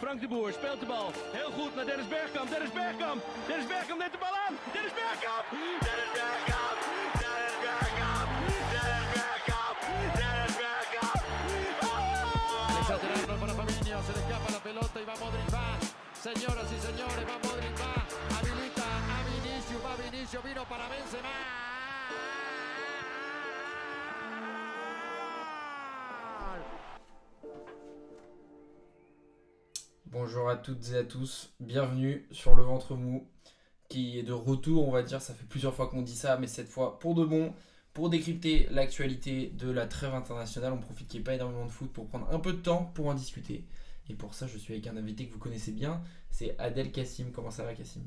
Frank de Boer speelt de bal. Heel goed naar Dennis Bergkamp. Dennis Bergkamp. Dennis Bergkamp neemt de bal aan. Dennis Bergkamp. Dennis Bergkamp. Dennis Bergkamp. Dennis Bergkamp. Dennis Bergkamp. Exagerando para Fabinho. Se le escapa la pelota y va Modric. Va. Señoras y señores, va Modric. Va. Habilita a Vinicius. Va Vinicius. Vino para Benzema. Bonjour à toutes et à tous, bienvenue sur le ventre mou qui est de retour, on va dire, ça fait plusieurs fois qu'on dit ça, mais cette fois pour de bon, pour décrypter l'actualité de la trêve internationale. On profite qu'il n'y ait pas énormément de foot pour prendre un peu de temps pour en discuter. Et pour ça, je suis avec un invité que vous connaissez bien, c'est Adel Kassim. Comment ça va, Kassim ?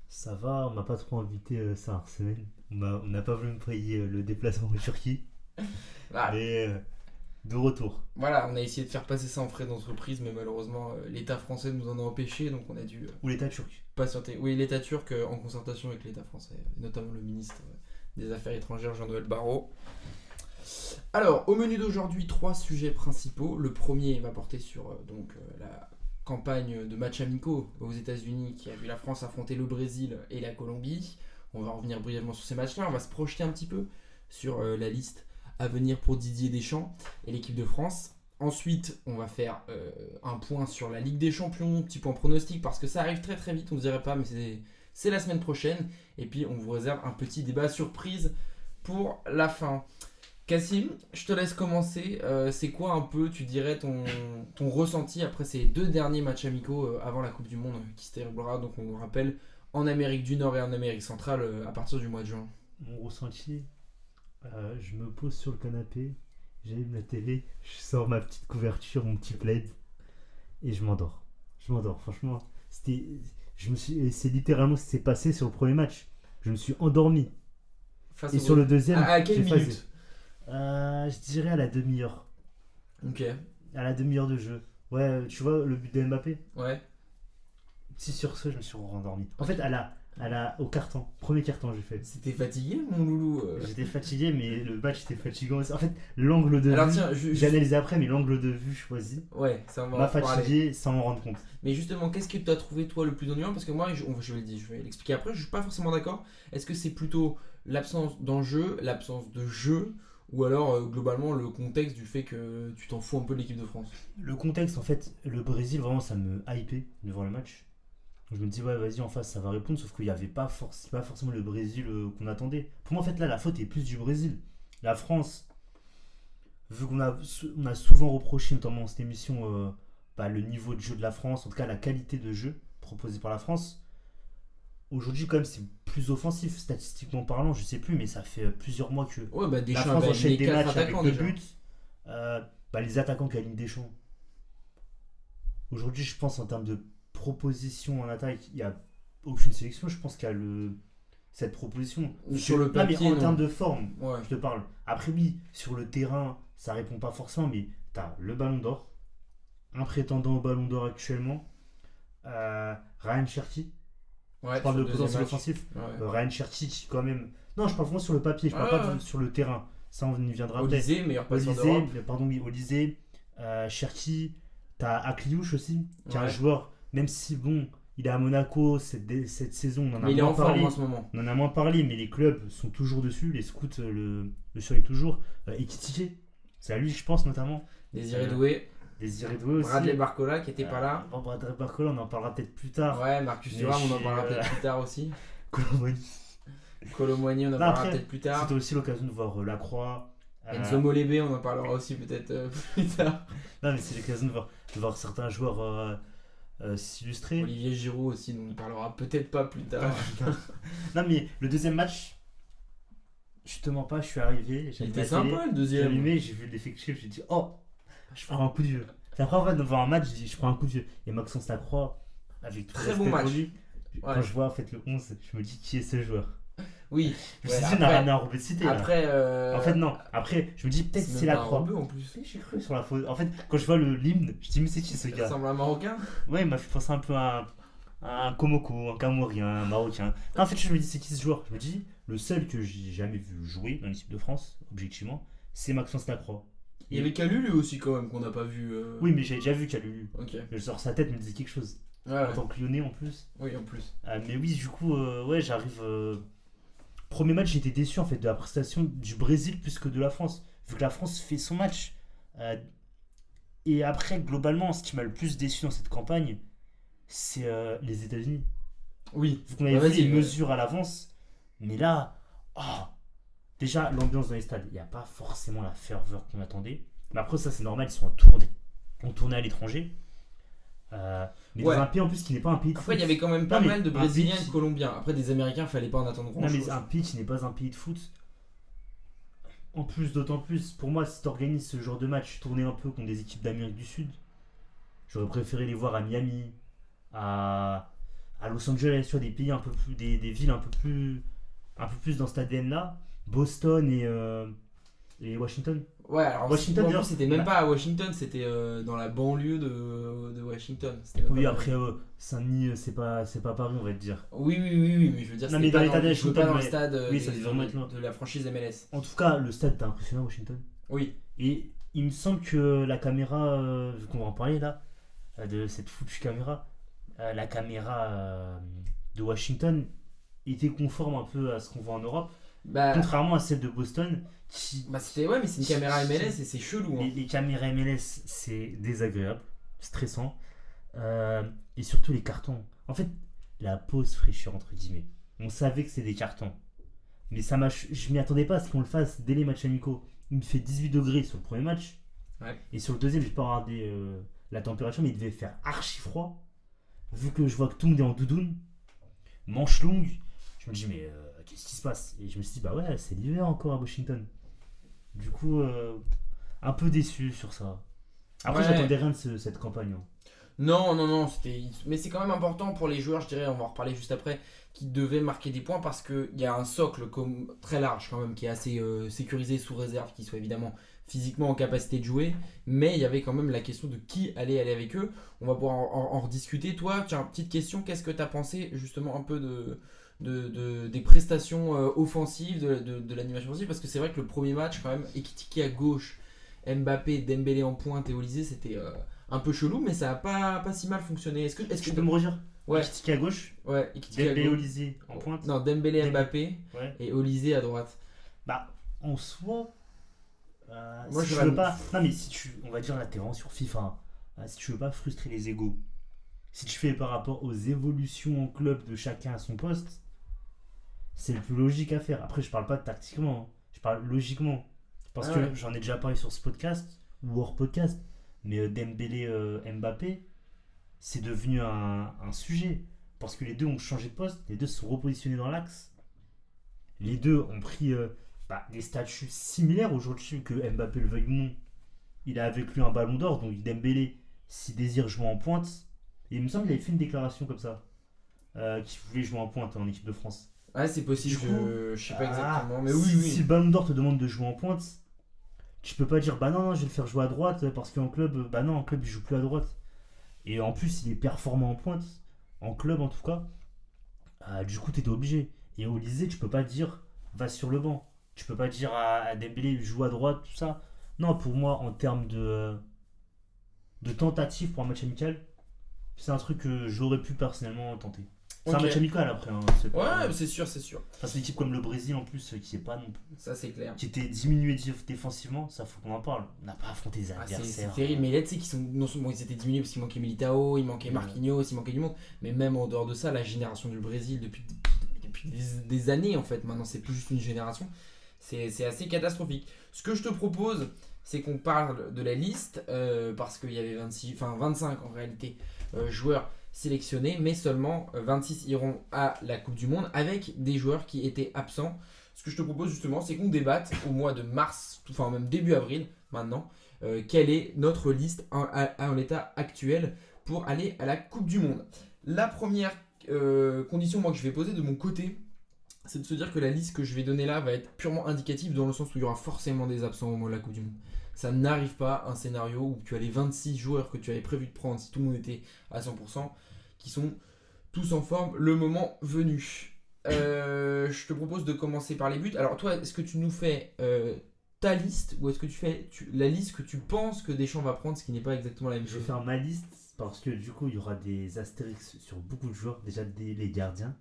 Ça va, on m'a pas trop invité ça Arsenal. On n'a pas voulu me payer le déplacement en Turquie. Ah. Mais de retour. Voilà, on a essayé de faire passer ça en frais d'entreprise, mais malheureusement, l'État français nous en a empêché, donc on a dû Ou l'État turc. patienter. Oui, l'État turc en concertation avec l'État français, notamment le ministre des Affaires étrangères, Jean-Noël Barrot. Alors, au menu d'aujourd'hui, 3 sujets principaux. Le premier va porter sur la campagne de matchs amicaux aux États-Unis qui a vu la France affronter le Brésil et la Colombie. On va revenir brièvement sur ces matchs-là. On va se projeter un petit peu sur la liste à venir pour Didier Deschamps et l'équipe de France. Ensuite, on va faire un point sur la Ligue des Champions, petit point pronostic, parce que ça arrive très très vite, on ne dirait pas, mais c'est la semaine prochaine. Et puis, on vous réserve un petit débat surprise pour la fin. Kassim, je te laisse commencer. C'est quoi un peu, tu dirais, ton ressenti après ces 2 derniers matchs amicaux avant la Coupe du Monde qui se déroulera, donc on vous rappelle, en Amérique du Nord et en Amérique centrale à partir du mois de juin. Mon ressenti, je me pose sur le canapé, j'allume la télé, je sors ma petite couverture, mon petit plaid et je m'endors. Franchement, c'est littéralement ce qui s'est passé sur le premier match. Je me suis endormi. Et sur le deuxième, à quelle j'ai minute phasé. Je dirais à la demi-heure. Ok, À la demi-heure de jeu. Ouais, tu vois le but de Mbappé. ouais. Si sur ce, je me suis rendormi. En fait, au carton, premier carton, j'ai fait. C'était fatigué, mon loulou J'étais fatigué, mais le match était fatigant aussi. En fait, l'angle de Alors vue, tiens, j'ai analysé après, mais l'angle de vue choisi ouais, ça on va m'a en parler. fatigué sans m'en rendre compte. Mais justement, qu'est-ce que tu as trouvé toi le plus ennuyant ? Parce que moi, je vais l'expliquer après, je suis pas forcément d'accord. Est-ce que c'est plutôt l'absence d'enjeu, l'absence de jeu, ou alors globalement le contexte du fait que tu t'en fous un peu de l'équipe de France ? Le contexte, en fait, le Brésil, vraiment, ça me hypait devant le match. Je me dis, ouais, vas-y, en face, ça va répondre, sauf qu'il n'y avait pas forcément le Brésil qu'on attendait. Pour moi, en fait, là, la faute est plus du Brésil. La France, vu qu'on a souvent reproché, notamment dans cette émission, le niveau de jeu de la France, en tout cas la qualité de jeu proposée par la France, aujourd'hui, quand même, c'est plus offensif, statistiquement parlant, je sais plus, mais ça fait plusieurs mois que Ouais, bah la Deschamps France avait enchaîne amené des 4 matchs avec attaquants des déjà. buts. Les attaquants qui alignent Deschamps. Aujourd'hui, je pense en termes de proposition en attaque, il n'y a aucune sélection. Je pense qu'il y a cette proposition. Sur le papier, mais en non. termes de forme, Ouais. je te parle. Après, oui, sur le terrain, ça répond pas forcément, mais tu as le Ballon d'Or, un prétendant au Ballon d'Or actuellement, Ryan Cherki. Ouais, Je parle sur de le deuxième potentiel match. offensif. Ouais. Ryan Cherki, quand même. Non, je parle vraiment sur le papier, je parle Ouais, pas ouais. sur le terrain. Ça, on y viendra après. Olysée, meilleur passeur d'Europe. Olysée, Cherki, t'as Akliouche aussi, qui est un Ouais. joueur, même si bon, il est à Monaco cette saison, on en a Mais il est moins en forme parlé. en ce moment. On en a moins parlé, mais les clubs sont toujours dessus, les scouts le surveillent toujours. Ekitike, c'est à lui que je pense notamment. Désiré Doué. Désiré Doué aussi. Bradley Barcola qui était pas là. Bon, Bradley Barcola, on en parlera peut-être plus tard. Ouais, Marcus Mais Thuram, on en je parlera suis, peut-être plus tard aussi. Colomboigny. Colomboigny, on en Non, parlera après, peut-être plus tard. C'était aussi l'occasion de voir Lacroix. Enzo Molébé, on en parlera aussi peut-être plus tard. Non, mais c'est l'occasion de voir certains joueurs s'illustrer. Olivier Giroud aussi, on en parlera peut-être pas plus tard. Non, mais le deuxième match, je te mens pas, je suis arrivé. Il était sympa le deuxième. J'ai vu l'effectif, j'ai dit, oh, je prends un coup de vieux. C'est la première fois devant un match, j'ai dit, je prends un coup de vieux. Et Maxence Lacroix, avec tout Très le bon respect match. pour lui, Ouais. quand je vois en fait le 11, je me dis, qui est ce joueur? Oui. Je me Ouais, suis dit, on a après- rien à remettre cité. Après. En fait, non. Après, je me dis, peut-être c'est même pas un Lacroix. rebeu en plus. Oui, j'ai cru sur la faute. En fait, quand je vois l'hymne, je dis, mais c'est qui ce Il gars? ressemble à un Marocain. Ouais, il m'a fait penser un peu à un Komoko, un Camerounais, un Marocain. Non, en fait, je me dis, c'est qui ce joueur? Je me dis, le seul que j'ai jamais vu jouer dans l'équipe de France, objectivement, c'est Maxence Lacroix. Il y avait Calu lui aussi quand même qu'on n'a pas vu. Oui, mais j'avais déjà vu Kalulu. Ok. Je sors sa tête me disait quelque chose. Ouais, En tant que Lyonnais en plus. Oui, en plus. Mais oui, du coup, ouais, j'arrive. Premier match, j'étais déçu en fait de la prestation du Brésil plus que de la France. Vu que la France fait son match. Et après, globalement, ce qui m'a le plus déçu dans cette campagne, c'est les États-Unis. Oui. Vu qu'on avait Bah, vu vas-y, les ouais. mesures à l'avance. Mais là, oh, déjà, l'ambiance dans les stades, il n'y a pas forcément la ferveur qu'on attendait. Mais après, ça, c'est normal, ils sont en tournée à l'étranger. Mais Ouais. dans un pays en plus qui n'est pas un pays de Après, foot. il y avait quand même pas Non, mais mal de un Brésiliens et pays de Colombiens. Après, des Américains, fallait pas en attendre grand Non, chose. mais un pays qui n'est pas un pays de foot. En plus, d'autant plus, pour moi, si tu organises ce genre de match, tourner un peu contre des équipes d'Amérique du Sud, j'aurais préféré les voir à Miami, à Los Angeles, sur des pays un peu plus, des villes un peu plus dans cet ADN-là, Boston et Washington. Ouais, alors Washington, en plus, d'ailleurs, c'était même bah- pas à Washington, c'était dans la banlieue de Washington. C'était Oui, pas- après, Saint-Denis, c'est pas Paris, on va te dire. Oui, mais je veux dire, Non, c'était mais dans pas l'état de je veux pas Washington, dans le ouais. stade Oui, ça devait vraiment être loin. de la franchise MLS. En tout cas, le stade t'a impressionné à Washington. Oui. Et il me semble que la caméra, vu qu'on va en parler là, de cette foutue caméra, la caméra de Washington était conforme un peu à ce qu'on voit en Europe, Bah, contrairement à celle de Boston, qui, c'était ouais, mais c'est une caméra MLS et c'est chelou. Hein. les caméras MLS, c'est désagréable, stressant, et surtout les cartons. En fait, la pause fraîcheur, entre guillemets. On savait que c'était des cartons. Mais je m'y attendais pas à ce qu'on le fasse dès les matchs amicaux. Il me fait 18 degrés sur le premier match. Ouais. Et sur le deuxième, j'ai pas regardé la température, mais il devait faire archi froid. Vu que je vois que tout le monde est en doudoune, manche longue, je me dis, mais qu'est-ce qui se passe? Et je me suis dit, bah ouais, c'est l'hiver encore à Washington. Du coup, un peu déçu sur ça. Après, Ouais. j'attendais rien de cette campagne. Hein. Non, mais c'est quand même important pour les joueurs, je dirais, on va en reparler juste après, qui devaient marquer des points parce qu'il y a un socle très large quand même qui est assez sécurisé sous réserve, qui soit évidemment physiquement en capacité de jouer, mais il y avait quand même la question de qui allait aller avec eux. On va pouvoir en rediscuter. Toi, tiens, petite question, qu'est-ce que tu as pensé justement un peu des prestations offensives, de l'animation offensive? Parce que c'est vrai que le premier match, quand même, Ekitike à gauche, Mbappé, Dembélé en pointe et Olysée, c'était un peu chelou, mais ça a pas si mal fonctionné. Est-ce que Tu peux me redire? Ouais. Ekitike à gauche, Ouais, Ekitike à Dembélé gauche. Olysée en pointe. Non, Dembélé, Dembélé. Mbappé Ouais. et Olysée à droite. Bah, en soi, Moi, si je tu veux ram- pas. Non, mais on va dire là, t'es vraiment sur FIFA. Hein. Si tu veux pas frustrer les égos, si tu fais par rapport aux évolutions en club de chacun à son poste, c'est le plus logique à faire. Après, je parle pas tactiquement, hein. Je parle logiquement. Parce Ah que ouais. j'en ai déjà parlé sur ce podcast ou hors podcast, mais Dembélé, Mbappé, c'est devenu un sujet. Parce que les deux ont changé de poste, les deux se sont repositionnés dans l'axe. Les deux ont pris des statuts similaires aujourd'hui, que Mbappé le veuille ou non. Il a avec lui un ballon d'or, donc Dembélé, s'il désire jouer en pointe, et il me semble qu'il avait fait une déclaration comme ça, qu'il voulait jouer en pointe en équipe de France. Ouais, c'est possible, Du coup, je sais pas exactement, mais si, oui. si le ballon d'or te demande de jouer en pointe, tu peux pas dire bah non, je vais le faire jouer à droite parce qu'en club, bah non, en club il joue plus à droite. Et en plus, il est performant en pointe, en club en tout cas. Du coup, t'étais obligé. Et au lycée, tu peux pas dire va sur le banc. Tu peux pas dire à Dembélé joue à droite, tout ça. Non, pour moi, en termes de tentative pour un match amical, c'est un truc que j'aurais pu personnellement tenter. C'est un Ok. match amical après. Hein, c'est pas- Ouais, c'est sûr. Enfin, c'est une équipe comme le Brésil en plus qui est pas non plus. Ça, c'est clair. Qui était diminué défensivement, ça faut qu'on en parle. On n'a pas affronté des Ah, c'est adversaires. terrible, mais là tu sais qu'ils sont non seulement ils étaient diminués parce qu'il manquait Militao, il manquait Ouais. Marquinhos, il manquait du monde, mais même en dehors de ça, la génération du Brésil depuis des années en fait, maintenant c'est plus juste une génération, c'est assez catastrophique. Ce que je te propose, c'est qu'on parle de la liste parce qu'il y avait 25 en réalité joueurs sélectionnés, mais seulement 26 iront à la Coupe du Monde avec des joueurs qui étaient absents. Ce que je te propose justement, c'est qu'on débatte au mois de mars, enfin même début avril maintenant, quelle est notre liste en l'état actuel pour aller à la Coupe du Monde. La première condition moi, que je vais poser de mon côté, c'est de se dire que la liste que je vais donner là va être purement indicative dans le sens où il y aura forcément des absents au moment de la Coupe du Monde. Ça n'arrive pas un scénario où tu as les 26 joueurs que tu avais prévu de prendre si tout le monde était à 100% qui sont tous en forme le moment venu. Je te propose de commencer par les buts. Alors toi, est-ce que tu nous fais ta liste ou est-ce que tu fais la liste que tu penses que Deschamps va prendre, ce qui n'est pas exactement la même Je vais chose? faire ma liste parce que du coup, il y aura des astérix sur beaucoup de joueurs. Déjà, les gardiens.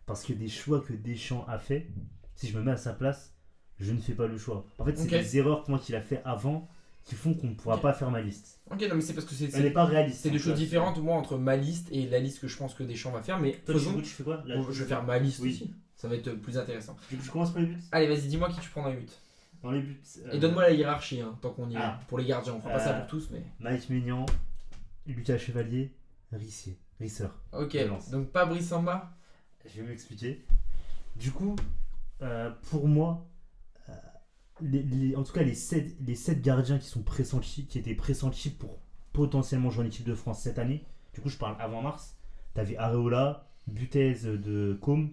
Parce que des choix que Deschamps a fait, si je me mets à sa place, je ne fais pas le choix. En fait, c'est Ok. des erreurs pour moi qu'il a fait avant qui font qu'on ne pourra Ok. pas faire ma liste. Ok, non, mais c'est parce que Elle n'est pas réaliste. c'est deux hein, choses tu vois. différentes, moi, entre ma liste et la liste que je pense que Deschamps va faire. Mais Toi, faisons. tu fais quoi là, Je vais faire ma liste Oui. aussi. Ça va être plus intéressant. Du coup, je commence par les buts. Allez, vas-y, dis-moi qui tu prends dans les buts. Dans les buts. Et donne-moi la hiérarchie, hein, tant qu'on y est. Ah. Pour les gardiens, on fera pas ça pour tous, mais. Mike Maignan, Lucas Chevalier, Risser. Ok, Violence. donc pas Brice Samba. Je vais m'expliquer. Du coup, pour moi, en tout cas, les 7 gardiens qui sont pressentis, qui étaient pressentis pour potentiellement jouer en équipe de France cette année, du coup, je parle avant mars, t'avais Areola, Butez de Côme,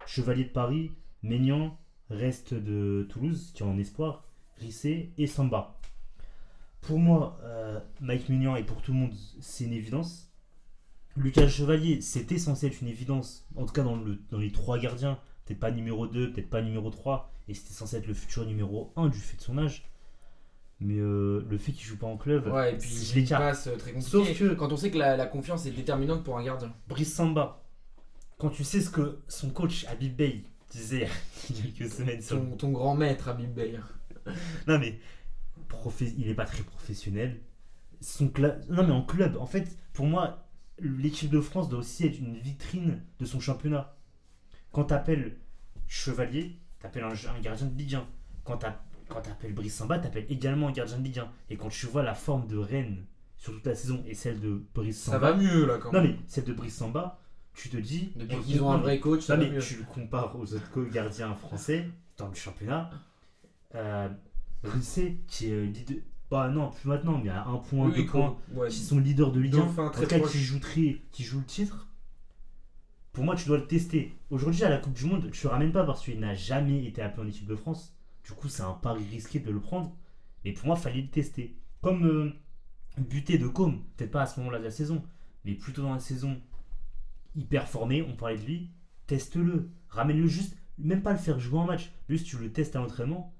Chevalier de Paris, Maignan, Reste de Toulouse, qui est en espoir, Risset et Samba. Pour moi, Mike Maignan et pour tout le monde, c'est une évidence. Lucas Chevalier, c'était censé être une évidence, en tout cas dans les 3 gardiens, peut-être pas numéro 2, peut-être pas numéro 3, et c'était censé être le futur numéro 1 du fait de son âge. Mais le fait qu'il joue pas en club, Ouais, et puis je une l'écarte. passe très compliquée. Sauf que- quand on sait que la confiance est déterminante pour un gardien. Brice Samba, quand tu sais ce que son coach Habib Bey disait il y a quelques semaines sur Ton grand maître, Habib Bey. Non mais il est pas très professionnel. Non mais en club, en fait, pour moi, l'équipe de France doit aussi être une vitrine de son championnat. Quand t'appelles Chevalier, t'appelles un gardien de Ligue 1. Quand t'appelles Brice Samba, t'appelles également un gardien de Ligue 1. Et quand tu vois la forme de Rennes sur toute la saison et celle de Brice Ça Samba, va mieux là quand non même. mais celle de Brice Samba, tu te dis Depuis on- qu'ils ont un non, vrai coach, ça non va mais mieux. tu le compares aux autres gardiens français dans le championnat. Risset qui est leader. Bah non, plus maintenant, mais à 1 point, Oui, 2 points. ouais. Qui sont leaders de Ligue 1. Dauphin, En très tout cas, proche. qui joue le titre. Pour moi, tu dois le tester. Aujourd'hui, à la Coupe du Monde, tu le ramènes pas parce qu'il n'a jamais été appelé en équipe de France. Du coup, c'est un pari risqué de le prendre. Mais pour moi, il fallait le tester. Comme Buté de Côme, peut-être pas à ce moment-là de la saison, mais plutôt dans la saison, hyper formé, on parlait de lui. Teste-le. Ramène-le juste, même pas le faire jouer en match. Juste, tu le testes à l'entraînement.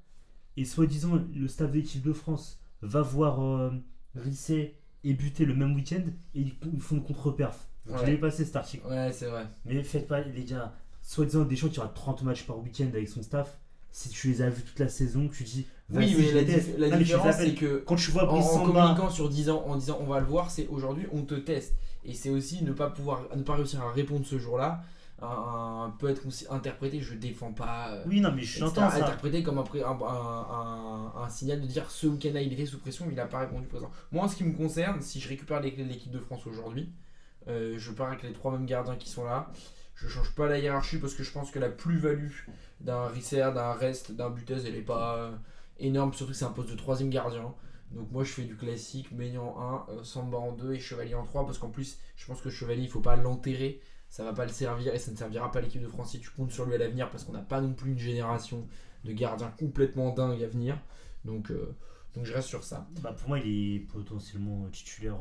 Et soi-disant, le staff de l'équipe de France va voir Risset et Buté le même week-end et ils font une contre-perf. Vous Ouais. l'avez passé cet article. Ouais, c'est vrai. Mais faites pas, les gars, soi-disant Deschamps qui aura 30 matchs par week-end avec son staff. Si tu les as vus toute la saison, tu dis. Oui, vas-y, mais je la, les teste. la Non, mais je les différence, appelle. c'est que Quand tu vois en, Brice en Samba. communiquant sur 10 ans, en disant on va le voir, c'est aujourd'hui on te teste. Et c'est aussi ne pas réussir à répondre ce jour-là. Peut être interprété, je défends pas. Oui, non, mais j'entends ça. Interprété comme un signal de dire ce week-end-là il était sous pression, il n'a pas répondu présent. Moi, en ce qui me concerne, si je récupère les clés de l'équipe de France aujourd'hui, je pars avec les 3 mêmes gardiens qui sont là. Je change pas la hiérarchie parce que je pense que la plus-value d'un Risser, d'un Reste, d'un Butez, elle est pas énorme, surtout que c'est un poste de 3ème gardien. Donc moi je fais du classique, Maignan en 1, Samba en 2 et Chevalier en 3 parce qu'en plus je pense que Chevalier il faut pas l'enterrer, ça va pas le servir et ça ne servira pas à l'équipe de France si tu comptes sur lui à l'avenir parce qu'on n'a pas non plus une génération de gardiens complètement dingue à venir. Donc je reste sur ça. Bah, pour moi, il est potentiellement titulaire.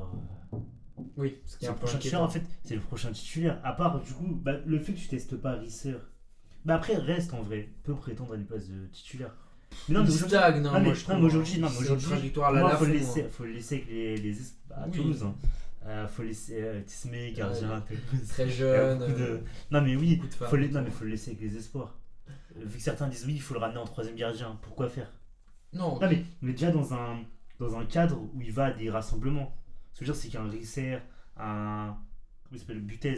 Oui, ce qui est C'est un le peu prochain titulaire, inquiétant. en fait. C'est le prochain titulaire. À part, du coup, bah, le fait que tu testes pas Risser. Bah, après, Reste en vrai. Peut prétendre à une place de titulaire. Mais non, Il mais aujourd'hui- stagne, hein, non, mais- moi je trouve. non, mais aujourd'hui, non, mais C'est une aujourd'hui, trajectoire pour là, moi, là, faut le laisser avec à Oui. Toulouse. Faut laisser Tismé, gardien. très Il y a jeune. beaucoup de- Non, mais oui, beaucoup de femmes. non, mais faut le laisser avec les espoirs. Vu que certains disent oui, il faut le ramener en 3ème gardien. Pourquoi faire? Non, Non, mais il est déjà dans un cadre où il va à des rassemblements. Ce que je veux dire, c'est qu'un Risser, comment il s'appelle, Butez,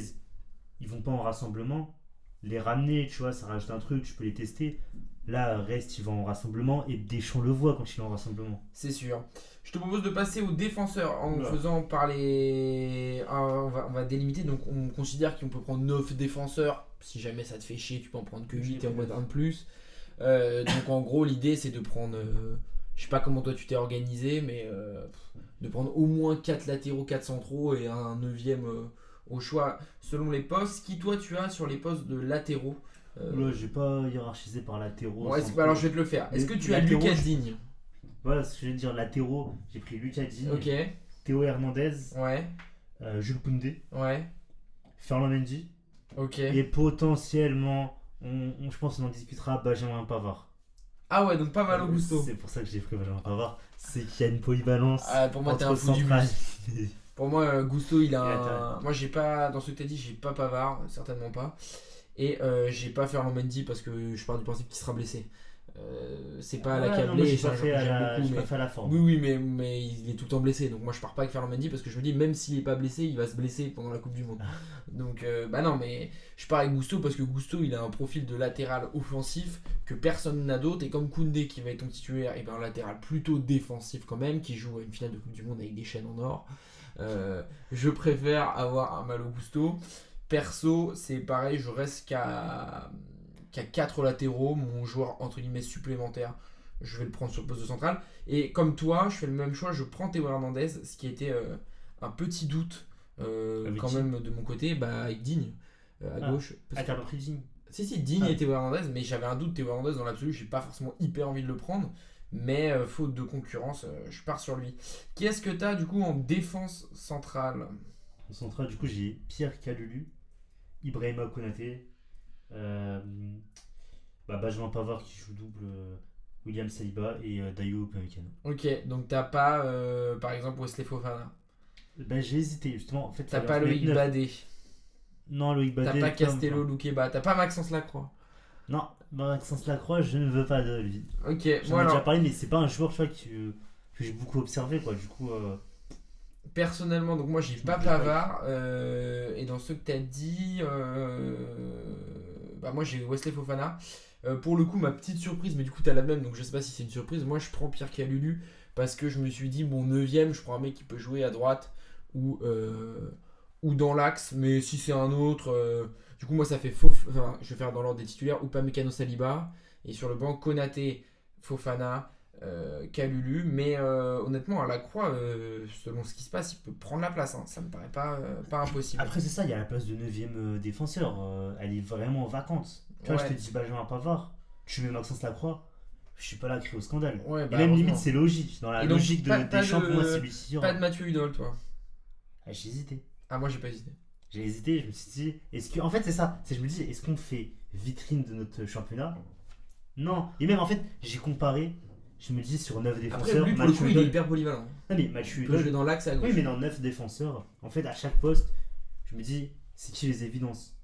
ils vont pas en rassemblement. Les ramener, tu vois, ça rajoute un truc, tu peux les tester. Là, Reste, il va en rassemblement et Deschamps le voit quand il est en rassemblement. c'est sûr. Je te propose de passer aux défenseurs en Oula. faisant par les. On va délimiter. Donc, on considère qu'on peut prendre 9 défenseurs. Si jamais ça te fait chier, tu peux en prendre que 8 et en mettre un de plus. Donc, en gros, l'idée c'est de prendre. Je sais pas comment toi tu t'es organisé, mais de prendre au moins 4 latéraux, 4 centraux et un 9ème au choix selon les postes. Qui toi tu as sur les postes de latéraux? Là, j'ai pas hiérarchisé par latéraux. Bon, alors je vais te le faire. Est-ce que tu as latéraux, Lucas je- Digne? Voilà ce que je vais dire, latéraux. J'ai pris Lucas Digne, Ok, Théo Hernandez, ouais, Jules Koundé, ouais, Ferland Mendy. ok. Et potentiellement, je pense qu'on en discutera, Benjamin Pavard. Ah ouais, donc pas Malo Gusto. C'est pour ça que j'ai pris Benjamin Pavard. C'est qu'il y a une polyvalence. Ah, pour moi, t'es un entre fou du central. Pour moi, Gusto, il a Il a un... intérêt. Moi, j'ai pas... Dans ce que t'as dit, j'ai pas Pavard, certainement pas. Et j'ai pas Ferland Mendy parce que je pars du principe qu'il sera blessé. C'est pas à Ouais, non, moi, l'accabler, j'ai c'est pas un fait joueur à que j'aime la, beaucoup, j'ai mais... pas fait à la forme. Oui, mais il est tout le temps blessé. Donc moi, je pars pas avec Ferland Mendy parce que je me dis, même s'il est pas blessé, il va se blesser pendant la Coupe du Monde. Donc, bah non, mais je pars avec Gusto parce que Gusto, il a un profil de latéral offensif que personne n'a d'autre. Et comme Koundé, qui va être ton titulaire, et ben un latéral plutôt défensif quand même, qui joue à une finale de Coupe du Monde avec des chaînes en or. Je préfère avoir un Malo Gusto. Perso, c'est pareil, je reste qu'à 4 latéraux, mon joueur entre guillemets supplémentaire, je vais le prendre sur le poste de central. Et comme toi, je fais le même choix, je prends Théo Hernandez, ce qui était un petit doute Avec quand qui même de mon côté, bah, avec Digne à gauche. Ah, t'as pas pris Digne. Si, Digne Ah. et Théo Hernandez, mais j'avais un doute, Théo Hernandez dans l'absolu, j'ai pas forcément hyper envie de le prendre, mais faute de concurrence, je pars sur lui. Qui est-ce que t'as du coup en défense centrale? En central, du coup, j'ai Pierre Kalulu, Ibrahima Konaté, Benjamin Pavard qui joue double, William Saliba et Dayo Upamecano. Ok, donc t'as pas par exemple Wesley Fofana. J'ai hésité justement. En fait, T'as fallait pas en mettre Loïc neuf. Badé. Non, Loïc Badé. T'as pas comme- Castello Loukeba. T'as pas Maxence Lacroix. Non, Maxence Lacroix, je ne veux pas de lui. Ok, J'en ai moi déjà alors, parlé, mais c'est pas un joueur, tu vois, que j'ai beaucoup observé, quoi. Du coup, personnellement, donc moi j'ai Je pas me plais pas. Pavard. Et dans ceux que t'as dit, bah moi j'ai Wesley Fofana. Pour le coup, ma petite surprise, mais du coup t'as la même, donc je sais pas si c'est une surprise. Moi je prends Pierre Kalulu parce que je me suis dit, mon 9ème, je prends un mec qui peut jouer à droite ou dans l'axe, mais si c'est un autre, du coup moi ça fait enfin, je vais faire dans l'ordre des titulaires, Upamecano Saliba, et sur le banc Konaté, Fofana, Kalulu, mais honnêtement à la croix, selon ce qui se passe, il peut prendre la place, hein. Ça me paraît pas impossible. après, c'est ça, il y a la place de 9ème défenseur. Elle est vraiment vacante. Tu vois, Ouais. je te dis Benjamin Pavard, tu mets Maxence Lacroix, je suis pas là à crier au scandale. Ouais, Et bah, même limite, heureusement. c'est logique. Dans la Et donc, logique pas Deschamps, de- pour moi, c'est lui qui Pas de Mathieu Hudol, toi. Ah, j'ai hésité. Ah, moi j'ai pas hésité. J'ai hésité, je me suis dit, est-ce que. En fait, c'est ça. Je me dis, est-ce qu'on fait vitrine de notre championnat? Non. Et même, en fait, j'ai comparé. Je me dis, sur 9 Après, défenseurs, lui pour le Mathieu coup, il est Hudol- hyper polyvalent. Non, mais Mathieu Il peut jouer Hudol. dans l'axe à gauche. Oui, mais dans 9 défenseurs, en fait, à chaque poste, je me dis, c'est qui les évidences?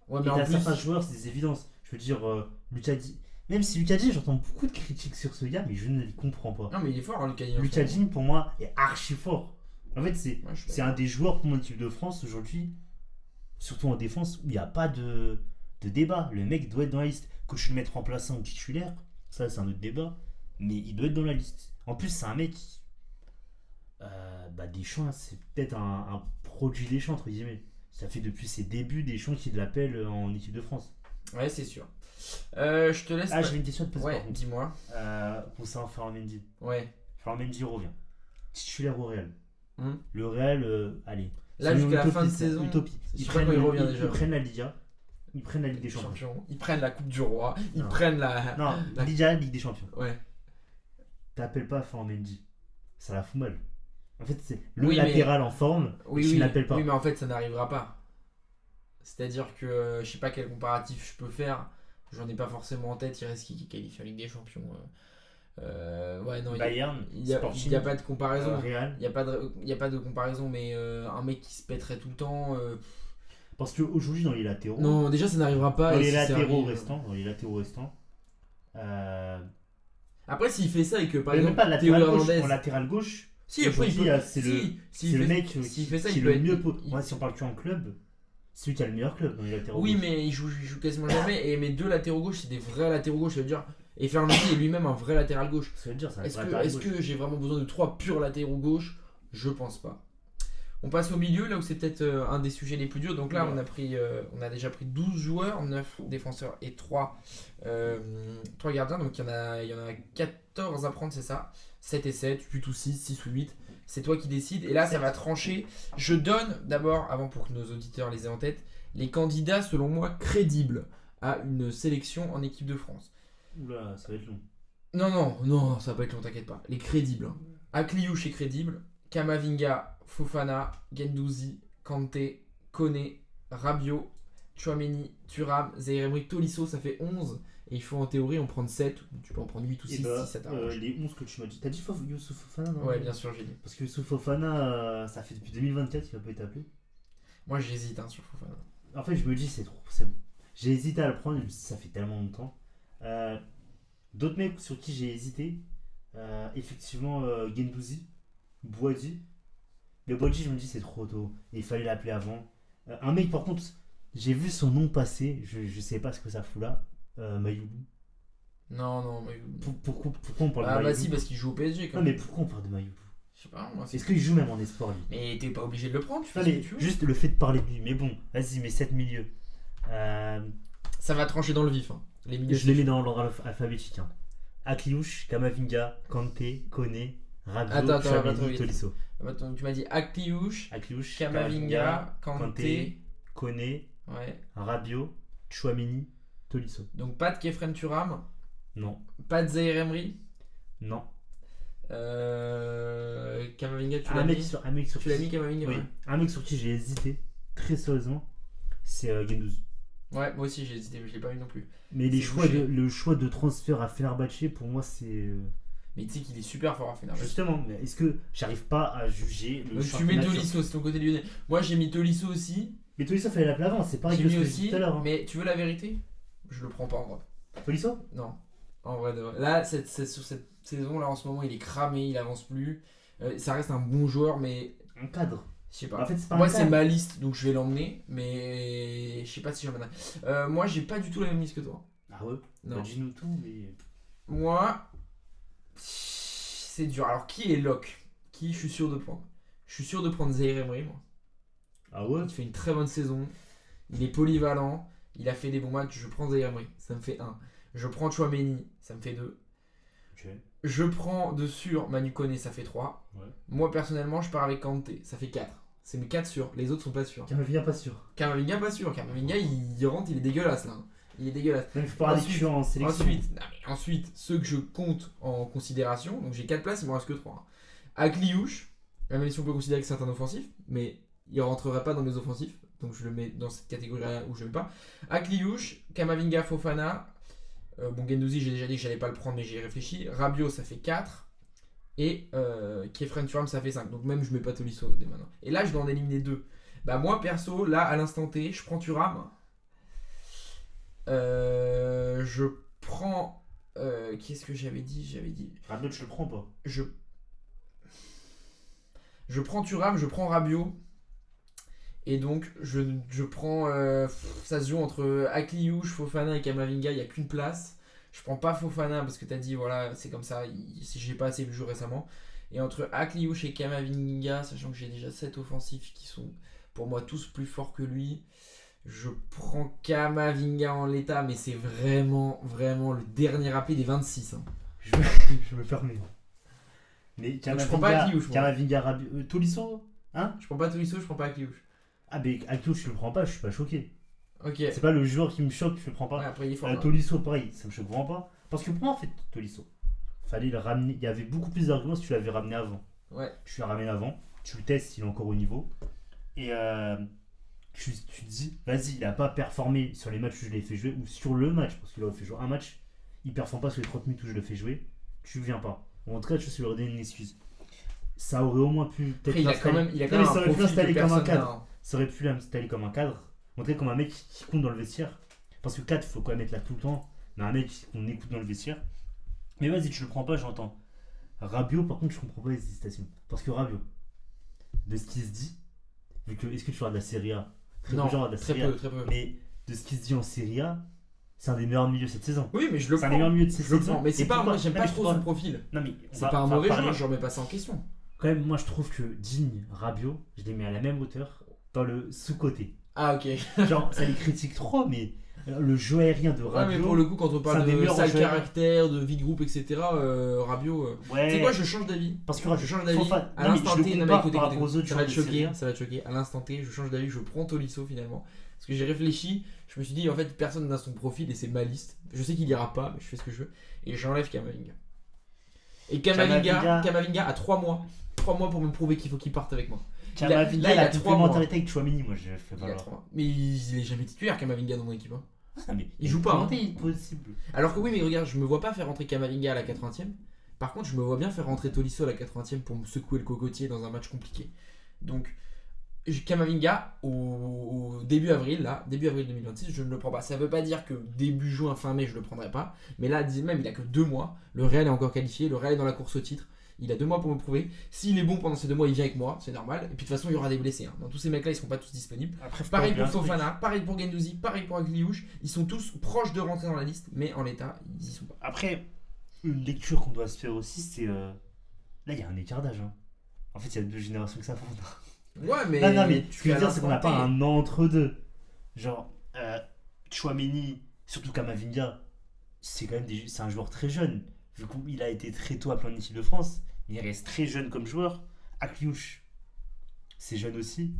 Ouais, Et mais en t'as plus, certains joueurs, c'est des évidences. Je veux dire, Lucadi. Même si Lucadi, j'entends beaucoup de critiques sur ce gars, mais je ne les comprends pas. non, mais il est fort, hein, Lucas Digne. Lucadi, pour moi, est archi fort. En fait, c'est Ouais, je suis c'est un des joueurs pour mon équipe de France aujourd'hui, surtout en défense, où il n'y a pas de débat. Le mec doit être dans la liste. Que je le mette remplaçant ou titulaire, ça c'est un autre débat, mais il doit être dans la liste. En plus, c'est un mec. Deschamps, c'est peut-être un produit Deschamps, entre guillemets. Ça fait depuis ses débuts Deschamps qu'il l'appelle en équipe de France. Ouais, c'est sûr. Je te laisse. Ah, j'avais une question à te poser Ouais, par contre. dis-moi. Concernant Ferland Mendy. Ouais. Ferland Mendy revient. Titulaire au Real. Hum. Le Real, allez. Là, soyons jusqu'à la fin de utopistes, saison, utopie. c'est Ils sûr prennent, quand il revient ils déjà. prennent la Liga. Ils prennent la Ligue des Champions. Champions. Ils prennent la Coupe du Roi. Ils Non. prennent la. Non, la- Liga, Ligue des Champions. Ouais. T'appelles pas Ferland Mendy. Ça la fout mal. En fait, c'est le Oui, mais- latéral en forme. Oui, tu oui. l'appelles pas. Oui, mais en fait, ça n'arrivera pas. C'est-à-dire que je sais pas quel comparatif je peux faire. J'en ai pas forcément en tête. Il reste qui est qualifié en Ligue des Champions. Ouais, non. Bayern, Il y a Sporting, pas de comparaison. Real. Il y a pas de comparaison, mais un mec qui se pèterait tout le temps. Parce qu'aujourd'hui, dans les latéraux, Non, déjà ça n'arrivera pas. dans et les si ça latéraux arrive- restants, Après, s'il fait ça et que par même exemple pas Théo latéral gauche, Hernandez. en latéral gauche, Si, après, il aujourd'hui, peut. c'est si, le, s'il c'est le fait- mec s'il fait ça, qui il est peut le mieux. être. Moi, si on parle que en club, celui qui a le meilleur club dans les latéraux. Oui, gauche. mais il joue quasiment jamais. Et mes deux latéraux gauche, c'est des vrais latéraux gauche. Ça veut dire. Et Ferland Mendy est lui-même un vrai latéral gauche. Ça veut dire, c'est un Est-ce latéral que, gauche. j'ai vraiment besoin de 3 purs latéraux gauche? Je pense pas. On passe au milieu, là où c'est peut-être un des sujets les plus durs. Donc là, Ouais. on a déjà pris 12 joueurs, 9 défenseurs et 3 gardiens. Donc il y en a 14 à prendre, c'est ça. 7 et 7, 8 ou 6, 6 ou 8. C'est toi qui décides. Et là, ça va trancher. Je donne d'abord, avant pour que nos auditeurs les aient en tête, les candidats, selon moi, crédibles à une sélection en équipe de France. Oula, ça va être long. Non, ça va pas être long, t'inquiète pas. Les crédibles. Hein. Akliouche est crédible. Kamavinga, Fofana, Guendouzi, Kanté, Koné, Rabiot, Chouameni, Thuram, Zaïre Emery, Tolisso, ça fait 11. Et il faut en théorie en prendre 7, ou tu peux en prendre 8 ou 6 si ça t'arrange. Les 11 que tu m'as dit. T'as dit Youssouf Fofana, non? Ouais, bien sûr, j'ai dit. Parce que Youssouf Fofana, ça fait depuis 2024 qu'il va pas être appelé. Moi j'hésite sur Fofana. En fait, je me dis, c'est trop. J'ai hésité à le prendre, ça fait tellement longtemps. D'autres mecs sur qui j'ai hésité, effectivement, Guendouzi, Boadi. Mais Boadi, je me dis, c'est trop tôt. Il fallait l'appeler avant. Un mec, par contre, j'ai vu son nom passer, je sais pas ce que ça fout là. Mayoubou. Non, mais. Pourquoi on parle de Ah, Mayoubou? bah si, parce qu'il joue au PSG quand Non, même. mais pourquoi on parle de Mayoubou? Je sais pas, moi. Est-ce qu'il joue même en espoir, lui? Mais t'es pas obligé de le prendre, tu fais Non, ce mais que tu veux. juste le fait de parler de lui. Mais bon, vas-y, mets 7 milieux. Ça va trancher dans le vif. Les milieux. Je les mets dans l'ordre alphabétique. Akliouche, Kamavinga, Kanté, Koné, Rabiot, Attends, va trop Tchouaméni, vite. Tolisso. Attends, tu m'as dit Akliouche, Akliouche, Kamavinga, Kanté. Koné, Ouais. Rabiot, Tchouaméni, Tolisso. Donc pas de Kefren Turam, Non, pas de Zaïre Emery. non. Kamavinga, tu Un l'as mec mis. sur, un mec sur Tu l'as qui- mis Kamavinga, Oui, ouais. un mec sur qui j'ai hésité, très sérieusement, c'est Guendouzi. Ouais, moi aussi j'ai hésité, mais je l'ai pas mis non plus. Mais C'est le choix de transfert à Fenerbahçe, pour moi, c'est. Mais tu sais qu'il est super fort à Fenerbahçe. Justement, mais est-ce que j'arrive pas à juger le Donc tu championnat mets turc? Tolisso, c'est ton côté lyonnais. Moi j'ai mis Tolisso aussi. Mais Tolisso fallait l'appeler avant, c'est pareil J'ai que mis ce que j'ai dit aussi. tout à l'heure. Hein. Mais tu veux la vérité? Je le prends pas en vrai. Tolisso? Non. En vrai de vrai. Là, sur cette saison là en ce moment, il est cramé, il avance plus. Ça reste un bon joueur, mais Un cadre. je sais pas. En fait, c'est pas Moi un c'est cadre. ma liste, donc je vais l'emmener, mais je sais pas si j'emmènerai. Moi j'ai pas du tout la même liste que toi. Ah ouais? Non. Bah, dis-nous tout, mais. Moi, c'est dur. Alors qui est lock? Qui je suis sûr de prendre? Je suis sûr de prendre Zaïre Emery, moi. Ah ouais? Il fait une très bonne saison. Il est polyvalent. Il a fait des bons matchs. Je prends Zaïre Emery. Ça me fait 1. Je prends Tchouaméni. Ça me fait 2. Ok. Je prends de sûr Manu Koné. Ça fait 3. Ouais. Moi, personnellement, je pars avec Kanté. Ça fait 4. C'est mes 4 sûrs. Les autres sont pas sûrs. Kamavinga, pas sûr. Kamavinga, pas sûr. Kamavinga, il rentre. Il est dégueulasse là. Il est dégueulasse. Mais il faut parler Ensuite- de en sélection. Ensuite, ceux que je compte en considération. Donc j'ai 4 places. Il me reste que 3. Akliouche. Même si on peut considérer que c'est un offensif. Mais il rentrerait pas dans mes offensifs. Donc je le mets dans cette catégorie-là où je l'aime pas. Akliouche, Kamavinga, Fofana. Bon, Guendouzi, j'ai déjà dit que j'allais pas le prendre, mais j'y ai réfléchi. Rabiot, ça fait 4. Et Kefren Turam, ça fait 5. Donc même, je mets pas Tolisso dès maintenant. Et là, je dois en éliminer 2. Bah, moi, perso, là, à l'instant T, je prends Thuram. Je prends. Qu'est-ce que j'avais dit? J'avais dit. Rabiot, je le prends pas. Je prends Thuram, je prends Rabiot. Et donc, je prends. Ça se joue entre Akliouche, Fofana et Kamavinga. Il n'y a qu'une place. Je prends pas Fofana parce que tu as dit, voilà, c'est comme ça. Si j'ai pas assez vu jouer récemment. Et entre Akliouche et Kamavinga, sachant que j'ai déjà 7 offensifs qui sont pour moi tous plus forts que lui, je prends Kamavinga en l'état. Mais c'est vraiment, vraiment le dernier appelé des 26. Hein. Je me permets. Mais Donc, je prends pas Akliouche, moi. Kamavinga, Rabiot. Tolisso? Hein? Je prends pas Tolisso, je prends pas Akliouche. Ah, mais Akliouche, je le prends pas, je suis pas choqué. Ok. C'est pas le joueur qui me choque, je le prends pas. Ouais, après, il est fort. hein. Tolisso, pareil, ça me choque vraiment pas. Parce que pour moi, en fait, Tolisso, fallait le ramener. Il y avait beaucoup plus d'arguments si tu l'avais ramené avant. Ouais. Tu l'as ramené avant, tu le testes s'il est encore au niveau. Et tu te dis, vas-y, il a pas performé sur les matchs où je l'ai fait jouer, ou sur le match, parce qu'il aurait fait jouer un match, il performe pas sur les 30 minutes où je le fais jouer, tu viens pas. En tout cas, je lui aurais donné une excuse. Ça aurait au moins pu peut-être. Après, il a quand même, Non, mais un ça aurait pu profil l'installer que comme un personne cadre. n'a, hein. Ça aurait pu l'installer comme un cadre, montrer comme un mec qui compte dans le vestiaire. Parce que 4, il faut quand même être là tout le temps. Mais un mec qu'on écoute dans le vestiaire. Mais vas-y, tu le prends pas, j'entends. Rabiot, par contre, je comprends pas les hésitations. Parce que Rabiot, de ce qui se dit, vu que est-ce que tu regardes la Serie A? Très Non, peu de gens regardent la très Serie A. peu, très peu. Mais de ce qui se dit en Serie A, c'est un des meilleurs milieux cette saison. Oui, mais je le C'est un prends. des meilleurs milieux de cette Je le saison. prends. Mais c'est Et pas, pourquoi- moi, j'aime Non, pas mais trop pourquoi- son profil. Non, mais C'est pas un mauvais joueur, je remets pas ça en question. Quand même, moi je trouve que Digne, Rabiot, je les mets à la même hauteur dans le sous-côté. Ah, ok. Genre, ça les critique trop, mais le jeu aérien de Ouais, Rabiot. mais pour le coup, quand on c'est un parle des de meilleurs sale joueurs. caractère, de vie de groupe, etc., Rabiot. Ouais. Tu sais quoi, je change d'avis. Parce que Je change d'avis. Fofana- À non, mais l'instant je le T, non, mais compare écoutez, par rapport aux autres ça va te joueurs de Serie choquer. A. Ça va te choquer. À l'instant T, je change d'avis, je prends Tolisso finalement. Parce que j'ai réfléchi, je me suis dit, en fait, personne n'a son profil et c'est ma liste. Je sais qu'il ira pas, mais je fais ce que je veux. Et j'enlève Kamavinga. Et Kamavinga a 3 mois. 3 mois pour me prouver qu'il faut qu'il parte avec moi. Kamavinga, là, il a la 3 complémentarité avec Chouameni, moi je fais Il a valoir. 3 mois. Mais il est jamais titulaire, Kamavinga, dans mon équipe. Hein. Ah, mais Il joue pas, comment hein. est possible? Alors que oui, mais regarde, je me vois pas faire rentrer Kamavinga à la 80e. Par contre, je me vois bien faire rentrer Tolisso à la 80e pour me secouer le cocotier dans un match compliqué. Donc, Kamavinga, au début avril, là, début avril 2026, je ne le prends pas. Ça veut pas dire que début juin, fin mai, je le prendrai pas. Mais là, même, il a que 2 mois. Le Real est encore qualifié. Le Real est dans la course au titre. Il a 2 mois pour me prouver. S'il est bon pendant ces 2 mois, il vient avec moi. C'est normal. Et puis de toute façon, il y aura des blessés. Hein. Dans tous ces mecs-là, ils seront pas tous disponibles. Après, faut Pareil pas pour oublier un truc. Fofana, pareil pour Guendouzi, pareil pour Agliouche. Ils sont tous proches de rentrer dans la liste. Mais en l'état, ils y sont pas. Après, une lecture qu'on doit se faire aussi, c'est. Là, il y a un écart d'âge. Hein. En fait, il y a 2 générations que ça forme. Ouais, mais. Non, mais tu ce que je veux as dire, c'est qu'on n'a l'instant pas T. un entre-deux. Genre, Tchouaméni, surtout Kamavinga, c'est quand même c'est un joueur très jeune. Vu qu'il a été très tôt appelé en équipe de France, il reste très jeune comme joueur. Akliouche, c'est jeune aussi.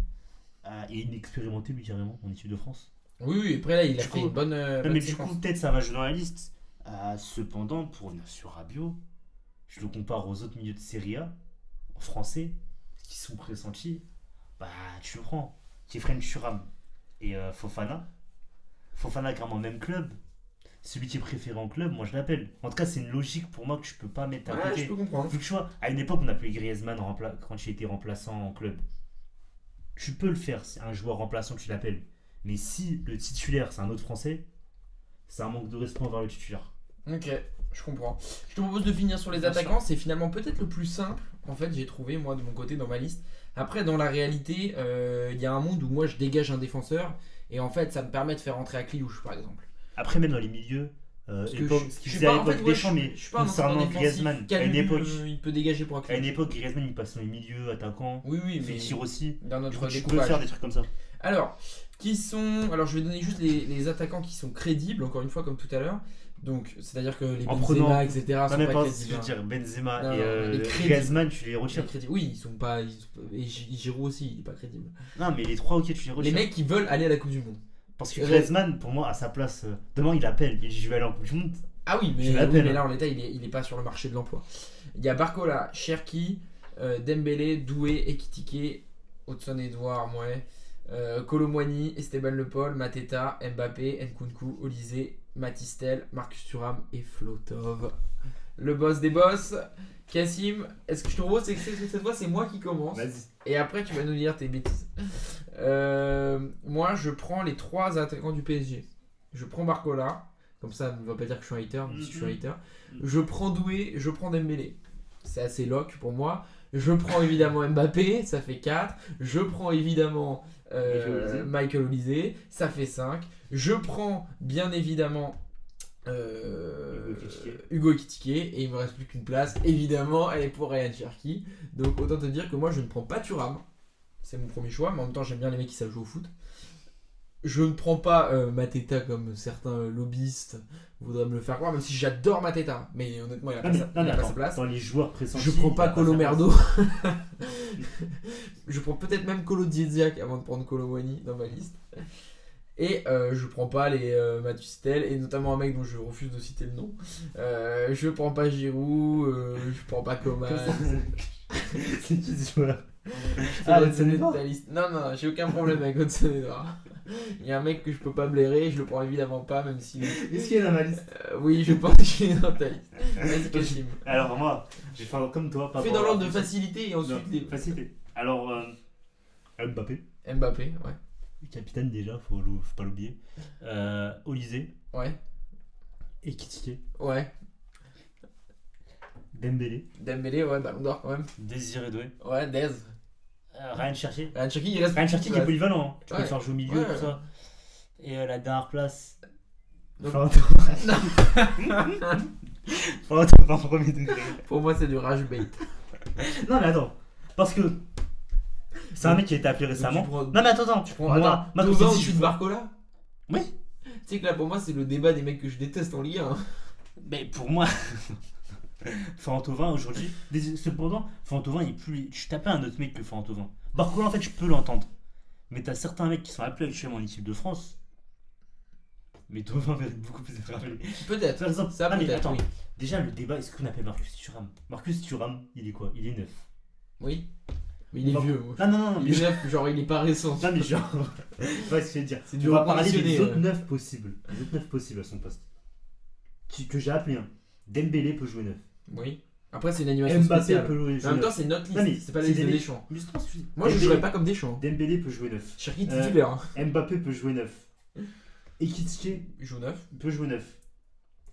Et inexpérimenté, lui, carrément, en équipe de France. Oui, oui, après là, il a Du fait coup- une bonne. Non, bonne mais du séquence. coup, peut-être ça va jouer dans la liste. Cependant, pour Nacio Rabiot, je le compare aux autres milieux de Serie A, en français, qui sont pressentis. Bah, tu le prends. Kefren Thuram et Fofana. Fofana, carrément, même club. Celui qui est préféré en club, moi je l'appelle. En tout cas, c'est une logique pour moi que je peux pas mettre à Ouais, côté. je peux comprendre. Vu que tu vois, à une époque, on appelait Griezmann quand il était remplaçant en club. Tu peux le faire, c'est un joueur remplaçant que tu l'appelles. Mais si le titulaire, c'est un autre français, c'est un manque de respect envers le titulaire. Ok, je comprends. Je te propose de finir sur les Bien attaquants. C'est finalement peut-être le plus simple, en fait, j'ai trouvé, moi, de mon côté, dans ma liste. Après, dans la réalité, il y a un monde où moi, je dégage un défenseur. Et en fait, ça me permet de faire rentrer Akliouche, par exemple. Après, même dans les milieux, Parce que époque, je ce qu'il suis faisait à pas, en fait, l'époque ouais, Deschamps, mais je suis pas un concernant entraîneur défensif. Griezmann, à une Calulu, époque, il peut dégager pour à une Akliouche. époque, Griezmann, il passe dans les milieux, attaquant, Oui, oui, il fait mais tir aussi. dans Du notre coup, tu peux découpage. faire des trucs comme ça. Alors, alors, je vais donner juste les attaquants qui sont crédibles, encore une fois, comme tout à l'heure. Donc, c'est-à-dire que les En Benzema, prenant- etc. Non, sont mais pas pas, crédibles. je veux dire, Benzema Non, et non, les crédits. Griezmann, tu les Ils retires. sont crédibles. Oui, ils sont pas. Et Giroud aussi, il est pas crédible. Non, mais les trois, ok, tu les Les retires. mecs qui veulent aller à la Coupe du Monde. Parce que Ouais. Griezmann, pour moi, à sa place, demain il appelle, il dit je vais aller en Coupe du Monde. Ah oui, Je mais l'appelle. là, en l'état, il est pas sur le marché de l'emploi. Il y a Barcola, Cherki, Dembélé, Doué, Ekitike, Hudson-Edouard, ouais. Colomboigny, Esteban Le Paul, Mateta, Mbappé, Nkunku, Olysée, Matistel, Marcus Thuram et Flotov. Le boss des boss. Cassim, est-ce que je te propose c'est que cette fois c'est moi qui commence Vas-y. et après tu vas nous dire tes bêtises. Moi je prends les 3 attaquants du PSG. Je prends Barcola, comme ça ne va pas dire que je suis un hater, même si je suis un hater. Je prends Doué, je prends Dembélé. C'est assez lock pour moi. Je prends évidemment Mbappé, ça fait 4. Je prends évidemment Michael Olysée, ça fait 5. Je prends bien évidemment Hugo Ekitike et il me reste plus qu'une place. Évidemment, elle est pour Ryan Cherki. Donc autant te dire que moi je ne prends pas Thuram. C'est mon premier choix, mais en même temps j'aime bien les mecs qui savent jouer au foot. Je ne prends pas Mateta comme certains lobbyistes voudraient me le faire croire, même si j'adore Mateta. Mais honnêtement, il a pas sa place. Dans les joueurs pressentis. Je prends il pas a Colo sa place. Merdo. Je prends peut-être même Colo Diedziak avant de prendre Colomboigny dans ma liste. Et je prends pas les Matustel, et notamment un mec dont je refuse de citer le nom. Je prends pas Giroud, je prends pas Coman. C'est qui ce joueur? Ah, Hudson-Edouard. Non, non, j'ai aucun problème avec Hudson-Edouard. Il y a un mec que je peux pas blairer, je le prends évidemment pas, même si. Est-ce qu'il est dans ma liste? Oui, je pense qu'il est dans ta liste. Vas-y, Kashim. Alors moi, je vais faire comme toi. Fais dans l'ordre de facilité et ensuite les. Facilité. Alors, Mbappé, Mbappé, ouais. capitaine déjà, faut pas l'oublier. Olysée, Ouais, Ekitike, ouais. Dembélé, Dembélé, ouais, Ballon d'Or quand même. Désiré Doué, Ouais, Dez. Ryan Cherki. Ryan Cherki, il reste. Ryan Cherki qui est polyvalent, hein. Tu peux Ouais. le faire jouer au milieu, Ouais. tout ça. Et la dernière place. Donc- Faut attendre en premier degré. Pour moi, c'est du rage bait. Non mais attends, parce que c'est un mec qui a été appelé récemment. tu prends- Non mais attends, Tu prends. moi, Attends, moi, Thauvin comme au je dessus de Barcola. Oui. Tu sais que là, pour moi, c'est le débat des mecs que je déteste en Ligue 1. Mais pour moi, Florent Thauvin aujourd'hui, cependant, Florent Thauvin il est plus. Je tapais un autre mec que Florent Thauvin. Barcola en fait je peux l'entendre. Mais t'as certains mecs qui sont appelés actuellement en équipe de France. Mais Thauvin mérite beaucoup plus d'être appelé. Peut-être. Par exemple, Ça, ah, mais peut-être. attends, Oui. déjà le débat, est-ce qu'on appelle Marcus Thuram? Marcus Thuram, il est quoi? Il est neuf. Oui. Mais il est on va- vieux. Moi. Non, Il est neuf, genre il est pas récent. Non, mais genre. Ouais, ce que je veux dire. C'est du On va parler des reconditionné, autres 9 possibles. Les autres 9 possibles à son poste. Que j'ai appelé un. Dembélé peut jouer 9. Oui. Après, c'est une animation Mbappé spéciale. peut jouer En même temps, 9. c'est notre Non, mais liste, c'est pas la c'est liste de des- Deschamps. Justement, ce que je dis. Moi, je Dembélé- jouerais pas comme Deschamps. Dembélé peut jouer 9. Cherki Euh, titulaire. Hein. Mbappé peut jouer 9. Ekitike Il joue 9. peut jouer 9.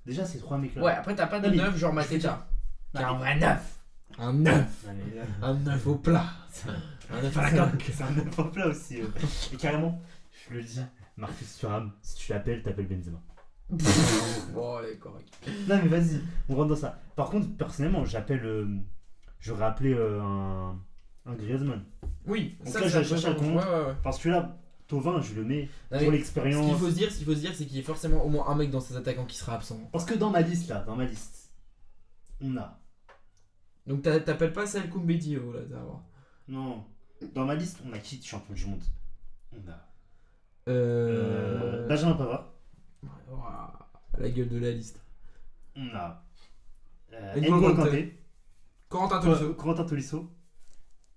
Déjà, ces 3 mecs là. Ouais, après, t'as pas de Non, mais 9 genre je veux dire- Mateta. Non, Qui a un mais- vrai 9. Un 9. Non, mais, Un 9 au plat. Un 9 à la coque. C'est un 9 en plat aussi. Et carrément, je le dis, Marcus Thuram, si tu l'appelles, t'appelles Benzema. Bon, allez, correct. Non mais vas-y, on rentre dans ça. Par contre, personnellement, j'aurais appelé un Griezmann. Oui, Donc ça, là, c'est je cherche un intéressant. con. Ouais. Parce que là, Thauvin, je le mets Non, pour mais l'expérience. Ce qu'il faut se dire, c'est qu'il y a forcément au moins un mec dans ces attaquants qui sera absent. Parce que dans ma liste, on a. Donc t'appelles pas Saël Koumbedio là, d'abord. Non. Dans ma liste, on a qui de champion du monde? On a. Euh... Benjamin Pavard. Ouah, la gueule de la liste. On a. N'Golo N'Golo Kanté. Kanté. Corentin Tolisso. Corentin Tolisso.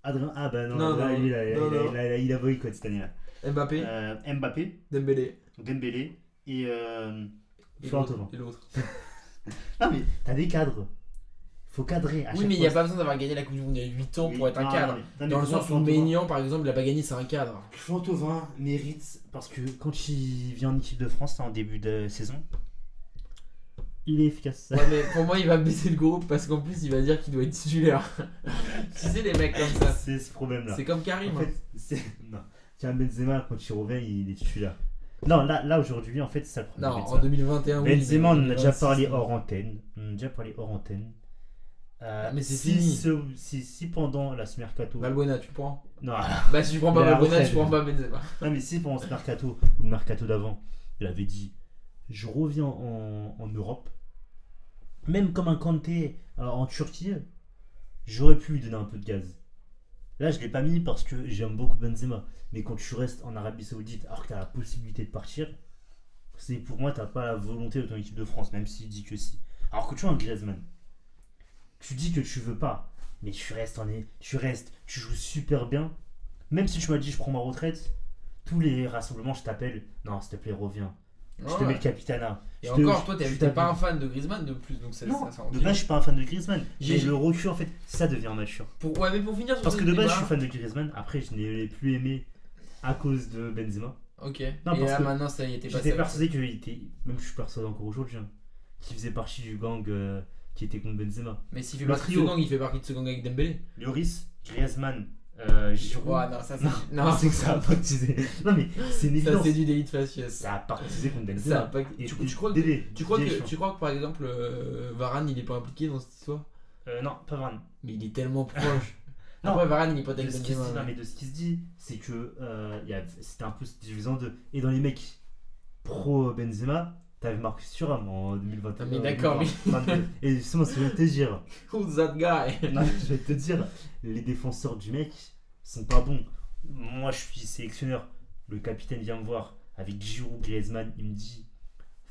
Adrien. Ah bah non, Non, là, non, lui, non. il a boycott cette année-là. Mbappé. Mbappé, Dembélé. Dembélé et Et Florent l'autre. Thauvin. Et l'autre. Non mais t'as des cadres. Faut cadrer. À Oui, chaque mais il n'y a poste. pas besoin d'avoir gagné la Coupe du Monde il y a 8 ans Oui, pour être un non, cadre. non, mais Dans le pour moi, sens où Florent Thauvin- Maignan, par exemple, il a pas gagné, c'est un cadre. Florent Thauvin mérite parce que quand il vient en équipe de France là, en début de saison, il est efficace. Ouais, mais pour moi, il va baisser le groupe parce qu'en plus, il va dire qu'il doit être titulaire. Tu sais, les mecs comme ça. C'est ce problème là. C'est comme Karim. En fait, c'est non. Tiens, Benzema quand il revient, il est titulaire. Non, là aujourd'hui en fait, c'est ça le problème. Non, avec en ça. 2021, oui. Benzema, on en a déjà 2026, parlé non. hors antenne. Mais c'est si, fini. si pendant la ce mercato. Valbuena, tu le prends. Non, Bah, si tu prends pas Il est à la Valbuena, retraite. tu prends pas Benzema. non, mais si pendant ce mercato, ou le mercato d'avant, il avait dit je reviens en Europe, même comme un Kanté en Turquie, j'aurais pu lui donner un peu de gaz. Là, je l'ai pas mis parce que j'aime beaucoup Benzema. Mais quand tu restes en Arabie Saoudite alors que tu as la possibilité de partir, c'est pour moi, tu pas la volonté de ton équipe de France, même s'il dit que si. Alors que tu vois un Griezmann, tu dis que tu veux pas, mais tu restes, tu joues super bien. Même si tu m'as dit je prends ma retraite, tous les rassemblements, je t'appelle. Non, s'il te plaît, reviens. Je te mets le capitana. Et Je te- encore, toi, je t'es t'habille. pas un fan de Griezmann de plus, donc ça Non, ça de empire. base, je suis pas un fan de Griezmann. J'ai- Mais le recul, en fait, ça devient mature. Ouais, mais pour finir sur Parce ce que de base, débat- je suis fan de Griezmann. Après, je n'ai plus aimé à cause de Benzema. Ok. Non, Et parce là, que maintenant, ça y était J'étais passé. persuadé qu'il était, même je suis persuadé encore aujourd'hui, hein, qu'il faisait partie du gang qui était contre Benzema. Mais s'il fait Le partie de ce trio. gang, il fait partie de ce gang avec Dembélé. Lloris, Griezmann, Giroud. Ouais, non, ça c'est. Non, Non, c'est que ça a partisé. Non, mais c'est une ça évidence. c'est du délit de faciès. Ça a partisé contre Ça a Benzema. pas- Et- tu, et tu crois que, Délé, tu, crois Didier que, tu crois que par exemple Varane il est pas impliqué dans cette histoire? Non, pas Varane. Mais il est tellement proche. Non. Après Varane il est pas De avec ce qui se dit, Benzema. non, mais de ce qui se dit, c'est que c'était un peu divisé en deux. Et dans les mecs pro Benzema, t'avais Marcus Thuram en 2021. Ah, mais d'accord, 2022. Et justement, ce que je vais te dire, Who's that guy? non, je vais te dire, les défenseurs du mec sont pas bons. Moi, je suis sélectionneur. Le capitaine vient me voir avec Giroud, Griezmann. Il me dit,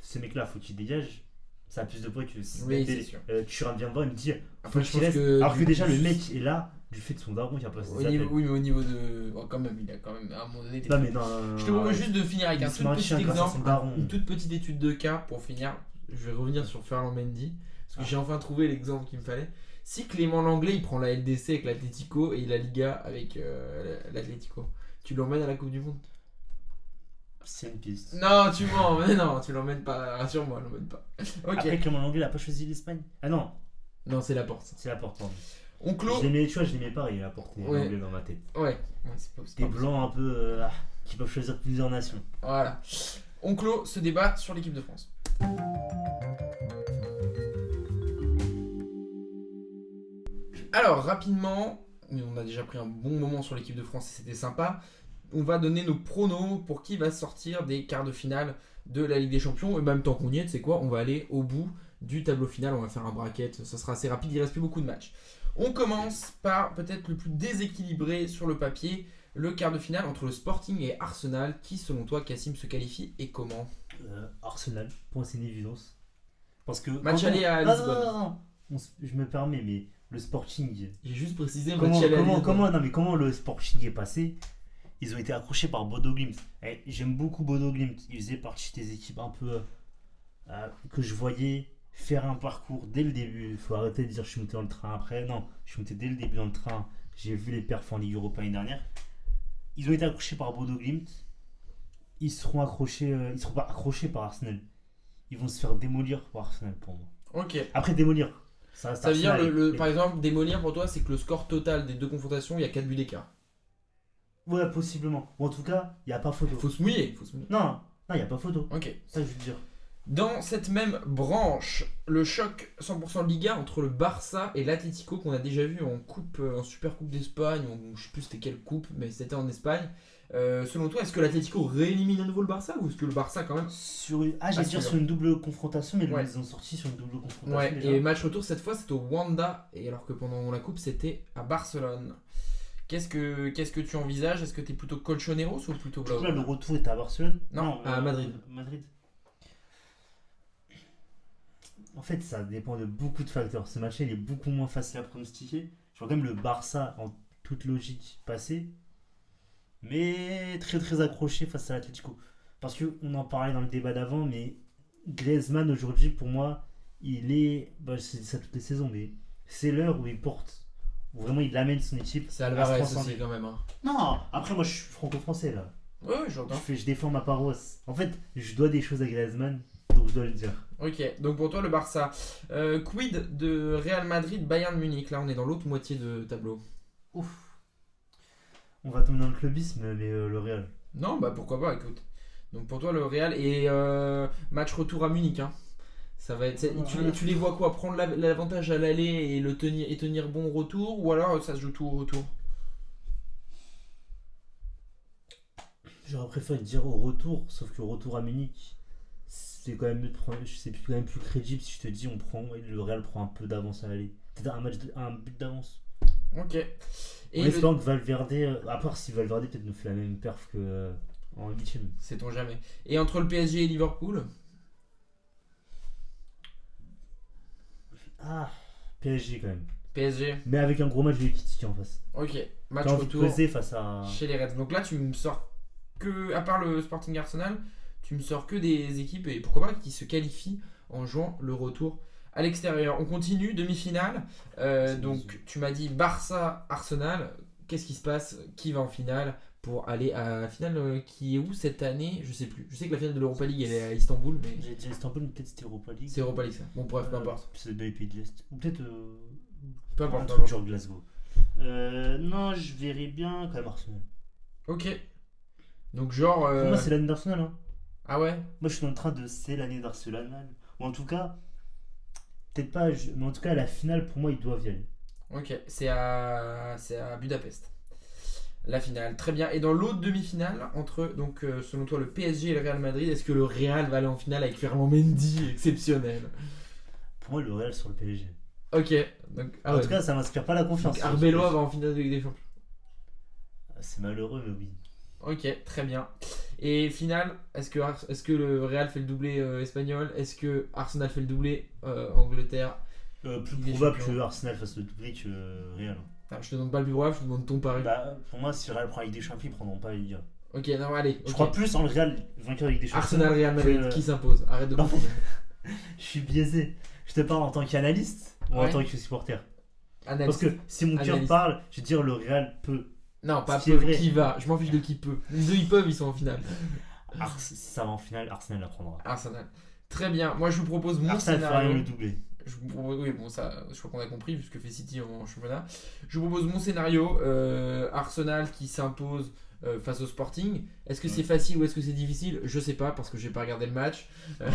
ce mec-là, faut qu'il dégage. Ça a plus de poids que si Oui, Dembélé. c'est sûr. Thuram vient me voir, il me dit, Après, faut je qu'il pense reste. que. Alors que du déjà, coup, le mec est là, du fait de son daron, il a pas ses au niveau, appels. oui, mais au niveau de. Bon, quand même, il a quand même. À un moment donné. Non, mais non. Je te propose ouais. juste de finir avec Il un se tout met un petit chien grâce à son exemple, daron. une toute petite étude de cas pour finir. Je vais revenir sur Ferland Mendy parce que j'ai enfin trouvé l'exemple qu'il me fallait. Si Clément Langlais il prend la LDC avec l'Atlético et la Liga avec l'Atlético, tu l'emmènes à la Coupe du Monde? C'est une piste. Non, tu mens, mais non, tu l'emmènes pas. Rassure-moi, l'emmène pas. Ok. Après, Clément Langlais, il a pas choisi l'Espagne. Ah non, Non, c'est la porte. c'est la porte. Pardon. On clôt. Je l'aimais, tu vois, je l'aimais pas, il a porté Ouais. l'anglais dans ma tête. Ouais, c'est pas Des blancs un peu qui peuvent choisir plusieurs nations. Voilà. On clôt ce débat sur l'équipe de France. Alors, rapidement, on a déjà pris un bon moment sur l'équipe de France et c'était sympa. On va donner nos pronos pour qui va sortir des quarts de finale de la Ligue des Champions. Et même tant qu'on y est, tu sais quoi, on va aller au bout du tableau final. On va faire un bracket, ça sera assez rapide, il reste plus beaucoup de matchs. On commence par peut-être le plus déséquilibré sur le papier, le quart de finale entre le Sporting et Arsenal. Qui, selon toi, Cassim, se qualifie et comment? Arsenal, pour moi, c'est une évidence. Parce que. Match quand aller à Non, Lisbonne. non. Je me permets, mais le Sporting. J'ai juste précisé Comment le Sporting est passé? Ils ont été accrochés par Bodo Glimt. J'aime beaucoup Bodo Glimt. Ils faisaient partie des équipes un peu que je voyais faire un parcours dès le début. Il faut arrêter de dire je suis monté dans le train après. Non, je suis monté dès le début dans le train. J'ai vu les perfs en Ligue Europa l'année dernière. Ils ont été accrochés par Bodo Glimt. Ils seront pas accrochés par Arsenal. Ils vont se faire démolir par Arsenal pour moi. Ok. Après démolir. Ça veut dire, par exemple, démolir pour toi, c'est que le score total des deux confrontations, il y a 4 buts d'écart. Ouais, possiblement. Ou en tout cas, il n'y a pas photo. Faut se mouiller. Non, il n'y a pas photo. Ok. Ça, je veux te dire. Dans cette même branche, le choc 100% Liga entre le Barça et l'Atlético qu'on a déjà vu en coupe, en Super Coupe d'Espagne, je sais plus c'était quelle coupe, mais c'était en Espagne. Selon toi, est-ce que l'Atlético réélimine à nouveau le Barça ou est-ce que le Barça quand même sur une double confrontation, mais ils ont sorti sur une double confrontation. Ouais, déjà. et match retour cette fois c'est au Wanda, et alors que pendant la coupe c'était à Barcelone. Qu'est-ce que tu envisages? Est-ce que tu es plutôt Colchoneros ou plutôt Blau? Là, le retour est à Barcelone? Non, à Madrid. En fait, ça dépend de beaucoup de facteurs. Ce match il est beaucoup moins facile à pronostiquer. Je vois quand même le Barça, en toute logique, passer. Mais très très accroché face à l'Atlético. Parce qu'on en parlait dans le débat d'avant, mais Griezmann aujourd'hui, pour moi, il est. Je dis ça toutes les saisons, mais c'est l'heure où il porte. Où vraiment il amène son équipe. C'est Alvarez aussi quand même. Hein. Non, après moi je suis franco-français là. Ouais, j'entends. Je défends ma paroisse. En fait, je dois des choses à Griezmann, donc je dois le dire. Ok, donc pour toi le Barça. Quid de Real Madrid, Bayern Munich? Là on est dans l'autre moitié de tableau. Ouf. On va tomber dans le clubisme, mais le Real. Non, bah pourquoi pas, écoute. Donc pour toi le Real et match retour à Munich. Hein. Ça va être. Tu les vois quoi? Prendre l'avantage à l'aller et tenir bon au retour, ou alors ça se joue tout au retour? J'aurais préféré dire au retour, sauf que au retour à Munich, c'est quand même quand même plus crédible si je te dis le Real prend un peu d'avance à l'aller. Peut-être un but d'avance. Ok. Et en espérant que Valverde, à part si Valverde peut-être nous fait la même perf que en 8ème. Sait-on jamais. Et entre le PSG et Liverpool? PSG quand même. PSG. Mais avec un gros match de Ekitike en face. Ok. Match retour face à... chez les Reds. Donc là tu me sors que, à part le Sporting Arsenal, tu me sors que des équipes, et pourquoi pas, qui se qualifient en jouant le retour à l'extérieur. On continue, demi-finale. Donc tu m'as dit Barça-Arsenal. Qu'est-ce qui se passe? Qui va en finale pour aller à la finale qui est où cette année? Je sais plus. Je sais que la finale de l'Europa League elle est à Istanbul. Mais... J'ai dit Istanbul, mais peut-être c'était Europa League. C'est Europa League ça. Bon bref, peu importe. C'est dans les pays de l'Est. Ou peut-être... peu importe. Un truc genre Glasgow. Non, je verrais bien quand même Arsenal. Ok. Donc genre... Pour moi c'est l'année d'Arsenal. Hein. Ah ouais? Moi je suis en train de... C'est l'année d'Arsenal. Ou en tout cas... Peut-être pas... Mais en tout cas à la finale pour moi ils doivent y aller. Ok. C'est à Budapest. La finale, très bien. Et dans l'autre demi-finale, entre, donc, selon toi, le PSG et le Real Madrid, est-ce que le Real va aller en finale avec Ferland Mendy exceptionnel? Pour moi, le Real sur le PSG. Ok. Donc, en tout cas, ça m'inspire pas la confiance. Arbeloa va en finale de Ligue des Champions. C'est malheureux, mais oui. Ok, très bien. Et finale, est-ce que le Real fait le doublé espagnol? Est-ce que Arsenal fait le doublé Angleterre? Plus probable que Arsenal fasse le doublé que Real. Ah, je te demande pas le plus probable, je te demande ton pari. Pour moi, si le Real prend la Ligue des Champions, ils prendront pas la Liga. Ok, non, allez. Je crois plus en le Real vainqueur de la Ligue des Champions. Arsenal, Real Madrid, qui s'impose? Arrête de confondre. Je suis biaisé. Je te parle en tant qu'analyste ou en tant que supporter. Analyste. Parce que si mon cœur parle, je vais dire le Real peut. Non, pas peu, qui va. Je m'en fiche de qui peut. Les deux ils peuvent, ils sont en finale. Si ça va en finale, Arsenal la prendra. Arsenal. Très bien. Moi, je vous propose mon Arsenal scénario. fera le doublé. Oui, bon, ça, je crois qu'on a compris, vu ce que fait City en championnat. Je vous propose mon scénario. Arsenal qui s'impose face au Sporting. Est-ce que c'est facile ou est-ce que c'est difficile? Je sais pas, parce que j'ai pas regardé le match. Je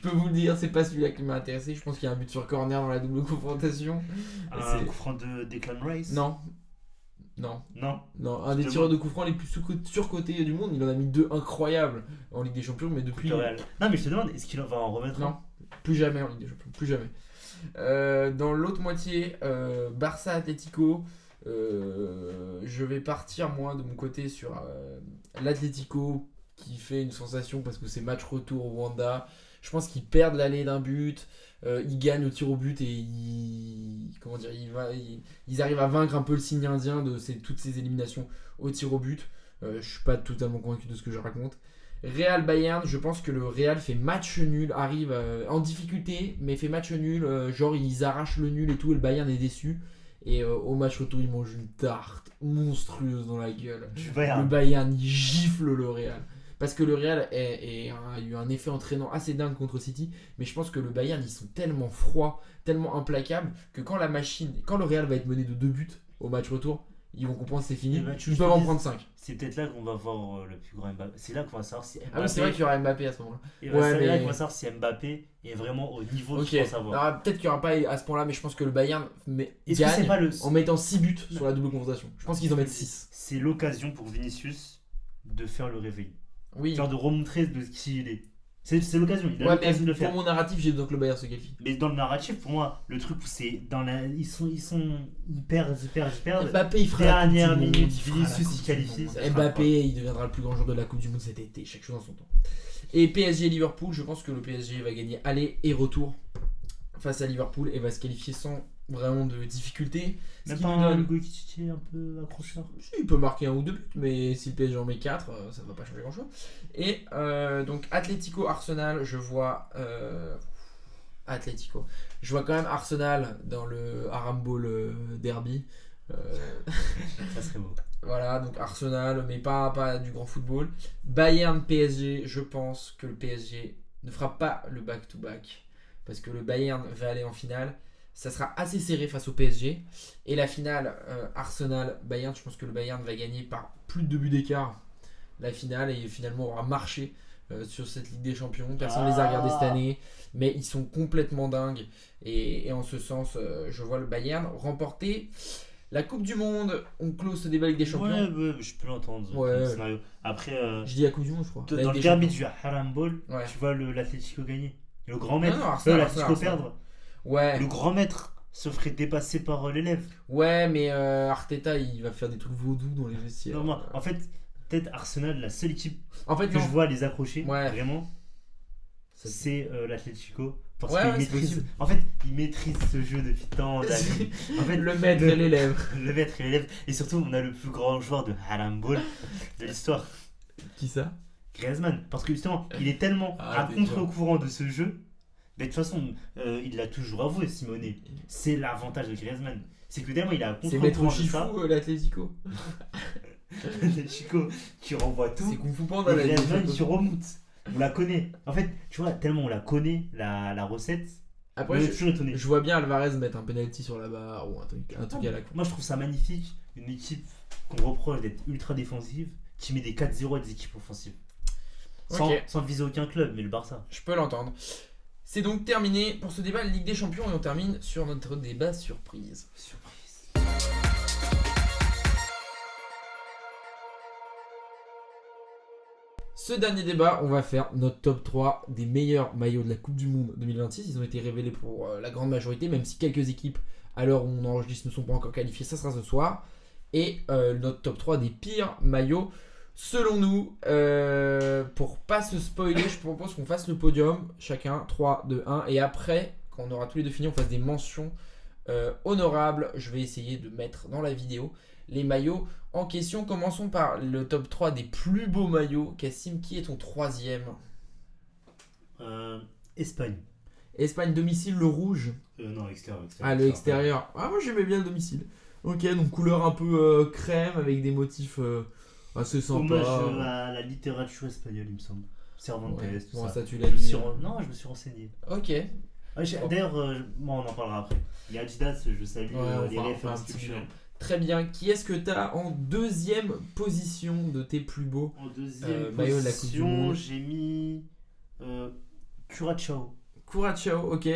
peux vous le dire, c'est pas celui-là qui m'a intéressé. Je pense qu'il y a un but sur corner dans la double confrontation. Un coup franc de Declan Rice? Non. Un des tireurs de coup franc les plus surcotés du monde. Il en a mis 2 incroyables en Ligue des Champions, mais depuis. Non, mais je te demande, est-ce qu'il va en remettre? Non, plus jamais en Ligue des Champions, plus jamais. Dans l'autre moitié, Barça Atlético. Je vais partir moi de mon côté sur l'Atlético qui fait une sensation parce que c'est match retour au Wanda. Je pense qu'ils perdent l'aller d'un but, ils gagnent au tir au but et comment dire, ils arrivent à vaincre un peu le signe indien de toutes ces éliminations au tir au but. Je suis pas totalement convaincu de ce que je raconte. Real Bayern, je pense que le Real fait match nul, arrive en difficulté, mais fait match nul, genre ils arrachent le nul et tout, et le Bayern est déçu. Et au match retour, ils mangent une tarte monstrueuse dans la gueule. Le Bayern, il gifle le Real. Parce que le Real a eu un effet entraînant assez dingue contre City, mais je pense que le Bayern, ils sont tellement froids, tellement implacables, que quand le Real va être mené de 2 buts au match retour, ils vont comprendre que c'est fini, ils peuvent en prendre 5. C'est peut-être là qu'on va voir le plus grand Mbappé. C'est là qu'on va savoir si Mbappé... Ah oui, c'est vrai qu'il y aura Mbappé à ce moment-là. C'est là qu'on va savoir si Mbappé est vraiment au niveau qu'il pense avoir. Alors, peut-être qu'il n'y aura pas à ce point-là, mais je pense que le Bayern gagne en mettant 6 buts sur la double confrontation. Je pense qu'ils en mettent 6. C'est l'occasion pour Vinicius de faire le réveil. Oui. Genre de remontrer de qui il est. C'est l'occasion, il a l'occasion de le faire. Pour mon narratif, j'ai donc le Bayern se qualifie. Mais dans le narratif, pour moi, le truc, c'est dans la. Ils perdent. Mbappé, il fera dernière minute, Vinicius, il qualifie. Mbappé, il deviendra le plus grand joueur de la Coupe du Monde cet été, chaque chose en son temps. Et PSG Liverpool, je pense que le PSG va gagner aller et retour face à Liverpool et va se qualifier sans vraiment de difficulté. Même pas un Koéquipier un peu accrocheur. Il peut marquer 1 ou 2 buts, mais si le PSG en met 4, ça ne va pas changer grand chose. Et donc Atlético Arsenal, je vois Atlético. Je vois quand même Arsenal dans le Arambol Derby. Ça serait beau. Voilà, donc Arsenal, mais pas du grand football. Bayern PSG, je pense que le PSG ne fera pas le back-to-back. Parce que le Bayern va aller en finale. Ça sera assez serré face au PSG. Et la finale Arsenal-Bayern, je pense que le Bayern va gagner par plus de 2 buts d'écart la finale et finalement aura marché sur cette Ligue des Champions. Personne ne les a regardés cette année, mais ils sont complètement dingues. Et en ce sens, je vois le Bayern remporter la Coupe du Monde. On close ce débat Ligue des Champions. Ouais, je peux l'entendre. Ouais. Scénario. Après, je dis la Coupe du Monde, je crois. Dans le derby du Harambol, tu vois l'Atlético gagner. Le grand maître, l'Atlético perdre. Ouais. Le grand maître se ferait dépasser par l'élève. Ouais, mais Arteta, il va faire des trucs vaudous dans les vestiaires. Non, en fait, peut-être Arsenal, la seule équipe que je vois les accrocher, vraiment, c'est l'Atlético. Parce qu'il maîtrise. En fait, il maîtrise ce jeu depuis tant d'années. En fait, le maître et l'élève. Le maître et l'élève. Et surtout, on a le plus grand joueur de Harambol de l'histoire. Qui ça? Griezmann. Parce que justement, il est tellement à contre-courant de ce jeu. Mais de toute façon, il l'a toujours avoué, Simone. C'est l'avantage de Griezmann. C'est que tellement il a contre-courant de ça. C'est l'Atlético. L'Atlético qui renvoie tout. C'est Kung Fu Panda. Griezmann qui remonte. On la connaît. En fait, tu vois, tellement on la connaît, la recette. Après, je vois bien Alvarez mettre un penalty sur la barre ou un truc à la coupe. Moi, je trouve ça magnifique. Une équipe qu'on reproche d'être ultra défensive qui met des 4-0 à des équipes offensives. Sans viser aucun club, mais le Barça. Je peux l'entendre. C'est donc terminé pour ce débat Ligue des Champions et on termine sur notre débat surprise. Ce dernier débat, on va faire notre top 3 des meilleurs maillots de la Coupe du Monde 2026. Ils ont été révélés pour la grande majorité, même si quelques équipes, à l'heure où on enregistre, ne sont pas encore qualifiées. Ça sera ce soir. Et notre top 3 des pires maillots. Selon nous, pour pas se spoiler, je propose qu'on fasse le podium, chacun 3, 2, 1, et après, quand on aura tous les deux fini, on fasse des mentions honorables. Je vais essayer de mettre dans la vidéo les maillots en question. Commençons par le top 3 des plus beaux maillots. Cassim, qui est ton troisième? Espagne. Espagne, domicile, le rouge? Non, extérieur. Ah, le extérieur. Ah, moi j'aimais bien le domicile. Ok, donc couleur un peu crème avec des motifs... assez sympa. Hommage à la littérature espagnole, il me semble. Cervantes, tout ça. Ça tu l'as dit. Non, je me suis renseigné. Ok. D'ailleurs, on en parlera après. Les Adidas, je salue les références culturelles. Très bien. Qui est-ce que tu as en deuxième position de tes plus beaux maillots de la Coupe du Monde? J'ai mis Curaçao. Curaçao, ok.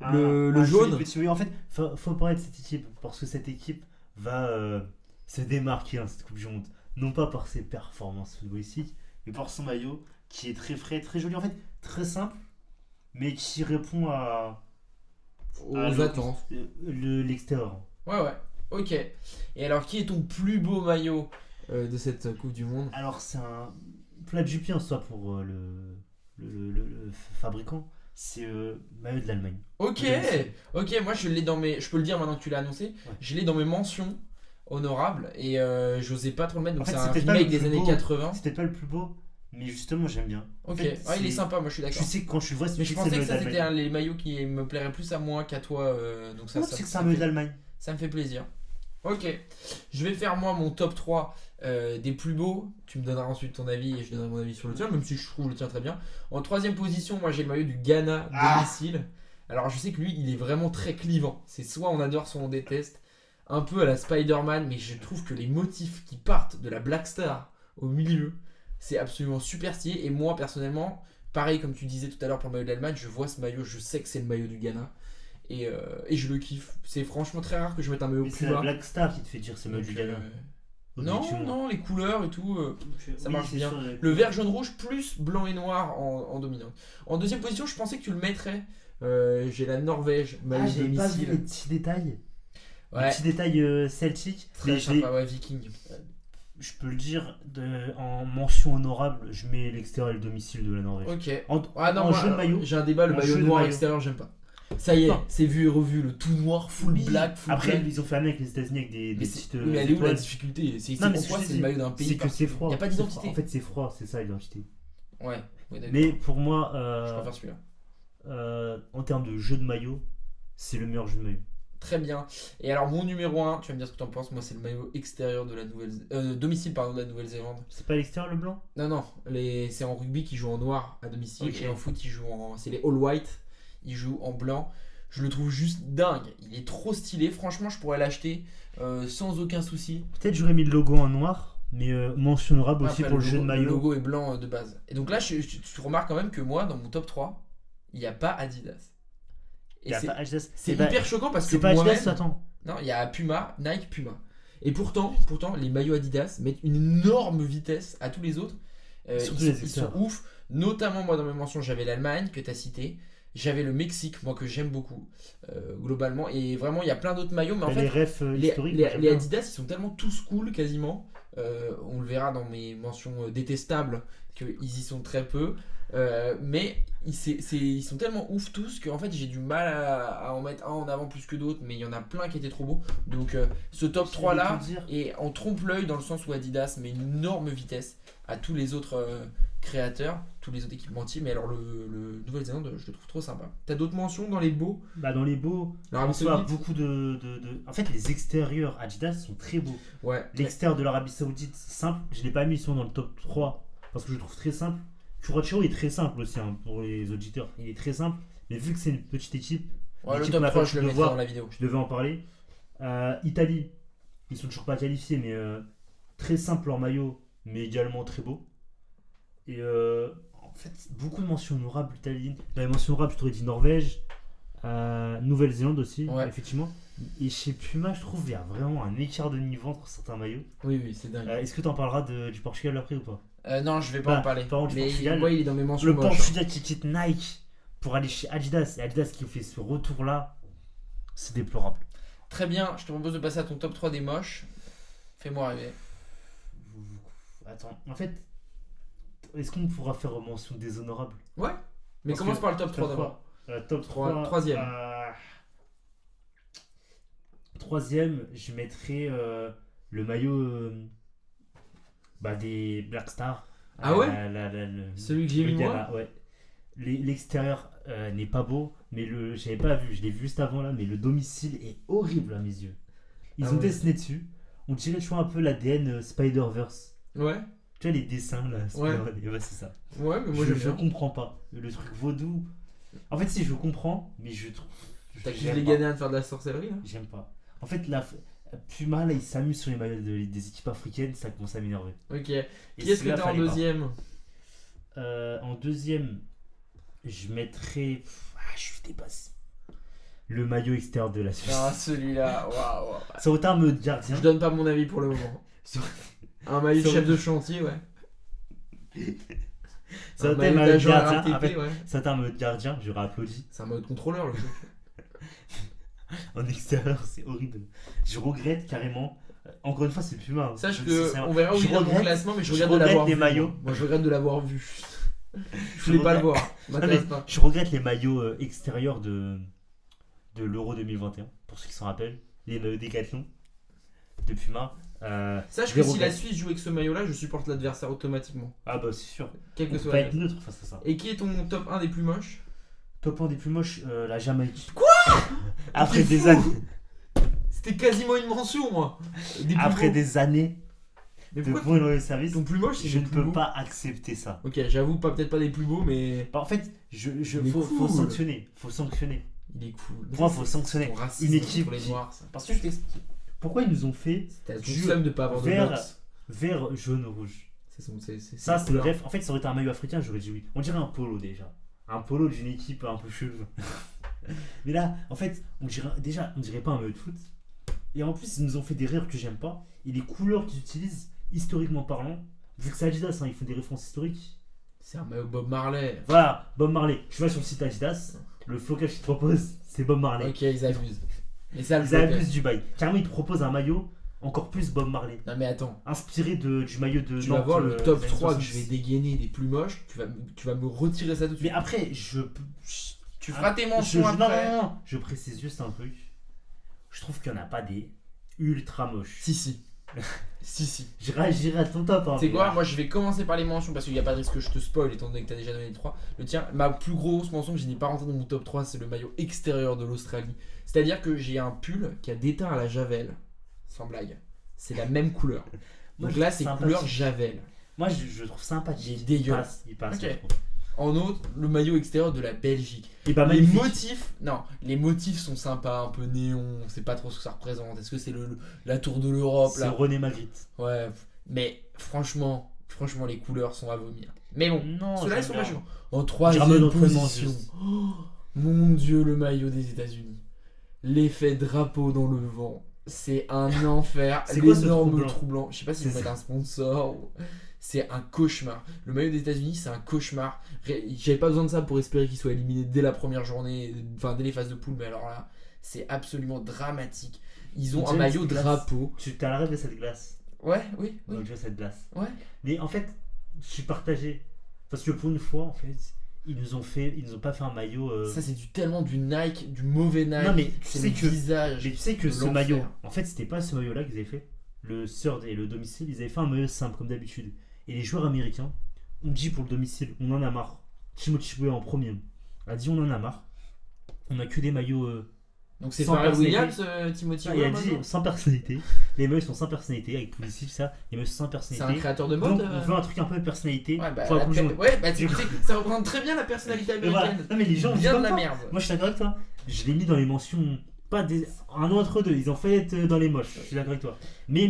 Le jaune. Oui, en fait, faut parler de cette équipe parce que cette équipe va se démarquer dans cette Coupe du Monde. Non pas par ses performances footballistiques, mais par son maillot qui est très frais, très joli, en fait, très simple, mais qui répond aux attentes. L'extérieur. Ouais, ok. Et alors, qui est ton plus beau maillot de cette Coupe du Monde? Alors, c'est un plat du pied en soi pour le fabricant, c'est maillot de l'Allemagne. Ok, moi je peux le dire maintenant que tu l'as annoncé, je l'ai dans mes mentions honorables et j'osais pas trop le mettre, donc En fait, c'est un c'était pas remake le des plus années beau. 80. C'est peut-être pas le plus beau, mais justement j'aime bien. En Ok, fait, il est sympa, moi je suis Je d'accord. sais que quand je le vois, Mais je pensais que ça c'était d'Allemagne. les maillots qui me plairaient plus à moi qu'à toi, donc ça, Non, ça, c'est que c'est ça un me maillot fait- d'Allemagne. ça me fait plaisir. Ok, je vais faire moi mon top 3 des plus beaux. Tu me donneras ensuite ton avis et je donnerai mon avis sur le tien, même si je trouve le tien très bien. En troisième position, moi j'ai le maillot du Ghana domicile. Alors je sais que lui, il est vraiment très clivant. C'est soit on adore, soit on déteste. Un peu à la Spider-Man, mais je trouve que les motifs qui partent de la Black Star au milieu, c'est absolument super stylé. Et moi personnellement, pareil comme tu disais tout à l'heure pour le maillot de l'Allemagne, je vois ce maillot, je sais que c'est le maillot du Ghana. Et je le kiffe. C'est franchement très rare que je mette un maillot Mais plus c'est la bas. Black Star qui te fait dire c'est maillot Donc, du Ghana. non, Objectivement. non, les couleurs et tout, ça Oui, marche c'est bien. sûr, Le vert, jaune, rouge plus blanc et noir en dominant. En deuxième position, je pensais que tu le mettrais. J'ai la Norvège, maillot Ah, j'avais pas vu domicile. les petits détails. Les Ouais, petits détails celtiques. très Mais sympa, ouais, viking. je peux le dire, en mention honorable, je mets l'extérieur et le domicile de la Norvège. Ok. En, Ah non, en moi, jeu de maillot. j'ai un débat, le En maillot jeu de noir maillot. extérieur, j'aime pas. Ça y est, Non. c'est vu et revu, le tout noir, full Oui. black, full Après, black. ils ont fait un avec les États-Unis avec des Mais, petites. oui, mais elle est où la étoiles. difficulté? C'est Non, mais pourquoi ce que c'est je le maillot d'un pays. C'est que c'est froid. Y a pas C'est d'identité. froid. En fait, c'est froid, c'est ça l'identité. Ouais, d'accord. Mais pour moi, Je préfère celui-là. en termes de jeu de maillot, c'est le meilleur jeu de maillot. Très bien. Et alors, mon numéro 1, tu vas me dire ce que t'en penses. Moi, c'est le maillot extérieur de la domicile pardon, de la Nouvelle-Zélande. C'est pas à l'extérieur le blanc? Non, non, c'est en rugby qui joue en noir à domicile. Ok. Et en foot, c'est les all white. Ils jouent en blanc. Je le trouve juste dingue. Il est trop stylé. Franchement, je pourrais l'acheter sans aucun souci. Peut-être j'aurais mis le logo en noir, mais mention honorable aussi Après, pour le jeu de Le maillot. logo est blanc de base. Et donc là, tu remarques quand même que moi, dans mon top 3, il n'y a pas Adidas. Et Y a c'est pas Adidas. c'est Eh ben, hyper choquant parce que c'est pas moi-même... Adidas, attends. Non, il y a Puma, Nike, Puma. Et pourtant, les maillots Adidas mettent une énorme vitesse à tous les autres. Surtout Ils les sont extérieurs. ouf. Notamment, moi, dans mes mentions, j'avais l'Allemagne que tu as cité. J'avais le Mexique, moi, que j'aime beaucoup, globalement. Et vraiment, il y a plein d'autres maillots. Mais en Bah, fait, les refs historiques. les moi, j'aime bien. Adidas, ils sont tellement tous cool, quasiment. On le verra dans mes mentions détestables, qu'ils y sont très peu. Mais ils sont tellement ouf tous qu'en fait j'ai du mal à en mettre un en avant plus que d'autres, mais il y en a plein qui étaient trop beaux. Donc ce top Je 3 voulais là te dire. est en trompe-l'œil dans le sens où Adidas met une énorme vitesse à tous les autres créateurs, tous les autres équipementiers. Mais alors le Nouvelle-Zélande, je le trouve trop sympa. T'as d'autres mentions dans les beaux? Bah, dans les beaux, L'Arabie on voit Saoudite. beaucoup de. En fait, les extérieurs Adidas sont très beaux. Ouais. L'extérieur de l'Arabie Saoudite, simple. Je l'ai pas mis sur dans le top 3 parce que je le trouve très simple. Churrachero est très simple aussi hein, pour les auditeurs. Il est très simple, mais vu que c'est une petite équipe, Ouais, le l'équipe top qu'on a 3 pas je le pu mettrai voir. dans la vidéo. je devais en parler. Italie, ils sont toujours pas qualifiés, mais très simple leur maillot, mais également très beau. Et en fait, beaucoup de mentions honorables. Italie, dans les mentions honorables, je t'aurais dit Norvège, Nouvelle-Zélande aussi, Ouais. effectivement. Et chez Puma, je trouve qu'il y a vraiment un écart de niveau entre certains maillots. Oui, oui, c'est dingue. Est-ce que tu en parleras du Portugal après ou pas? Non, je vais pas Bah, en parler. parlons du Mais Portugal. ouais, il est dans mes mentions Le moches, hein. Portugal qui quitte Nike pour aller chez Adidas, et Adidas qui fait ce retour-là, c'est déplorable. Très bien, je te propose de passer à ton top 3 des moches. Fais-moi rêver. Attends, en fait, est-ce qu'on pourra faire mention déshonorable? Ouais. Mais Parce commence que- par le top 3 top d'abord. Top 3. Troisième. Troisième, je mettrais le maillot des Black Stars. Ah ouais le- Celui que j'ai le mis moi Ghana, ouais. L'extérieur n'est pas beau, mais j'avais pas vu, je l'ai vu juste avant là, mais le domicile est horrible à mes yeux. Ils Ah ont ouais. dessiné dessus. On dirait tu vois un peu l'ADN Spider-Verse. Ouais. Tu vois les dessins là, Spider-Man, et ouais, c'est ça. Ouais, mais moi je j'aime bien. comprends pas. Le truc vaudou. En fait, si je comprends, mais je trouve. T'accuses j'aime les pas. Ghanéens de faire de la sorcellerie là? J'aime pas. En fait, Puma là, il s'amuse sur les maillots des équipes africaines, ça commence à m'énerver. Ok. Et Qui est-ce que celui-là, t'as en fallait pas. deuxième? En deuxième, je mettrais. Je suis dépassé. Le maillot extérieur de la Suisse. Ah, celui-là, waouh. Ça autant un mode gardien. Je donne pas mon avis pour le moment. Un maillot de Sur- chef de chantier, ouais. Ça Un autant un maillot mode d'agent gardien. RATP, En fait, ouais. ça autant un mode gardien, j'aurais applaudi. C'est un mode contrôleur le truc. En extérieur, c'est horrible. Je regrette carrément. Encore une fois, c'est Puma. hein. Sache Je- que c'est- on verra où je il est dans mon regrette- classement, mais je je regrette de regrette l'avoir les vu. maillots. Moi, je regrette de l'avoir vu. Je voulais pas le voir. M'intéresse pas. Je regrette les maillots extérieurs de l'Euro 2021, pour ceux qui s'en rappellent. Les maillots Décathlon de Puma. Sache je que les si la regrette. Suisse joue avec ce maillot-là, je supporte l'adversaire automatiquement. Ah bah c'est sûr. Quel que On peut soit pas la être neutre face à ça. Et qui est ton top 1 des plus moches? Top 1 des plus moches, la Jamaïque. Quoi? Après T'es des fou. années. C'était quasiment une mention, moi. Des plus Après beaux. des années Mais de pourquoi bons service, ton plus moche, c'est je ton ne plus peux beau? pas accepter ça. Ok, j'avoue, peut-être pas des plus beaux, mais Bah, en fait, Mais faut cool. sanctionner. Faut sanctionner. il est cool. Pour moi, faut sanctionner. Ton racisme Une équipe contre les qui- noirs, ça. Parce que je t'explique. Pourquoi ils nous ont fait T'as ton du seum de pas avoir de vert, box. vert, jaune, rouge? Ça, c'est le couleur. rêve. En fait, ça aurait été un maillot africain, j'aurais dit oui. On dirait un polo déjà. Un polo d'une équipe un peu chelou. Mais là, en fait, on dirait pas un maillot de foot. Et en plus, ils nous ont fait des rires que j'aime pas. Et les couleurs qu'ils utilisent, historiquement parlant, vu que c'est Adidas, hein, ils font des références historiques. C'est un maillot Bob Marley. Voilà, Bob Marley. Tu vas sur le site Adidas, le flocage qu'ils te proposent, c'est Bob Marley. Ok, ils abusent. Mais ça, le Ils flocage. abusent du bail. Carrément, ils te proposent un maillot encore plus Bob Marley. Non, mais attends. Inspiré du maillot de Tu vas Nantes, voir le top des 3 que années je vais 70. dégainer des plus moches. Tu vas me retirer ça tout de Mais suite. après, Tu feras tes mentions non, après. non, non, je précise juste un truc. Je trouve qu'il n'y en a pas des ultra moches. Si, si. Si. Je réagirai à ton top. Hein, C'est mais quoi? là, Moi je vais commencer par les mentions parce qu'il n'y a pas de risque que je te spoil étant donné que t'as déjà donné les 3. Le tien, ma plus grosse mention que je n'ai pas rentré dans mon top 3, c'est le maillot extérieur de l'Australie. C'est-à-dire que j'ai un pull qui a déteint à la javel. Sans blague. C'est la même couleur. Moi, Donc je là trouve c'est sympathique. couleur javel. Moi, je trouve sympathique. Il est dégueulasse. Il passe. Ok. je trouve. En autre, le maillot extérieur de la Belgique. Et bah, Les magnifique. motifs, non, les motifs sont sympas, un peu néon, on sait pas trop ce que ça représente. Est-ce que c'est la tour de l'Europe C'est là? René Magritte. Ouais, mais franchement, les couleurs sont à vomir. Mais bon, Non, ceux-là ils j'aime sont bien. pas chauds. En J'ai troisième ramené l'entraînement, position, juste. oh, mon dieu, le maillot des États-Unis. L'effet drapeau dans le vent, c'est un enfer. C'est quoi ce L'énorme trou blanc trou blanc. Je sais pas si C'est vous ça. mettent un sponsor. C'est un cauchemar. Le maillot des États-Unis, c'est un cauchemar. J'avais pas besoin de ça pour espérer qu'il soit éliminé dès la première journée, enfin dès les phases de poule, mais alors là, c'est absolument dramatique. Ils ont On un dirait maillot une glace. drapeau. Tu as la rêve de cette glace. Ouais, oui, oui. Donc, je veux cette glace. Ouais. Mais en fait, je suis partagé. Parce que pour une fois, en fait, ils nous ont pas fait un maillot. Ça, c'est tellement du Nike, du mauvais Nike. Non, mais tu c'est sais le que- visage. Mais tu sais que de ce l'enfer. maillot, en fait, c'était pas ce maillot-là qu'ils avaient fait. Le third et le domicile, ils avaient fait un maillot simple comme d'habitude. Et les joueurs américains ont dit pour le domicile, on en a marre. Timothy Chiboué en premier a dit on en a marre. On a que des maillots. Donc c'est sans Pharrell personnalité. Williams, Timothy Il a Williams, dit maintenant sans personnalité. Les maillots sont sans personnalité avec Pulisic, ça. Les maillots sont sans C'est un personnalité. créateur de Donc mode. on veut un truc un peu de personnalité. Ouais, bah, pour la la Coupe du Monde. ouais, bah tu sais, ça représente très bien la personnalité Et voilà. américaine. Non mais les gens disent Bien de comme la ça. merde. Moi je suis d'accord avec toi. Je l'ai mis dans les mentions. Pas des... Un autre deux. Ils ont fait dans les moches. Je suis d'accord avec toi. Mais.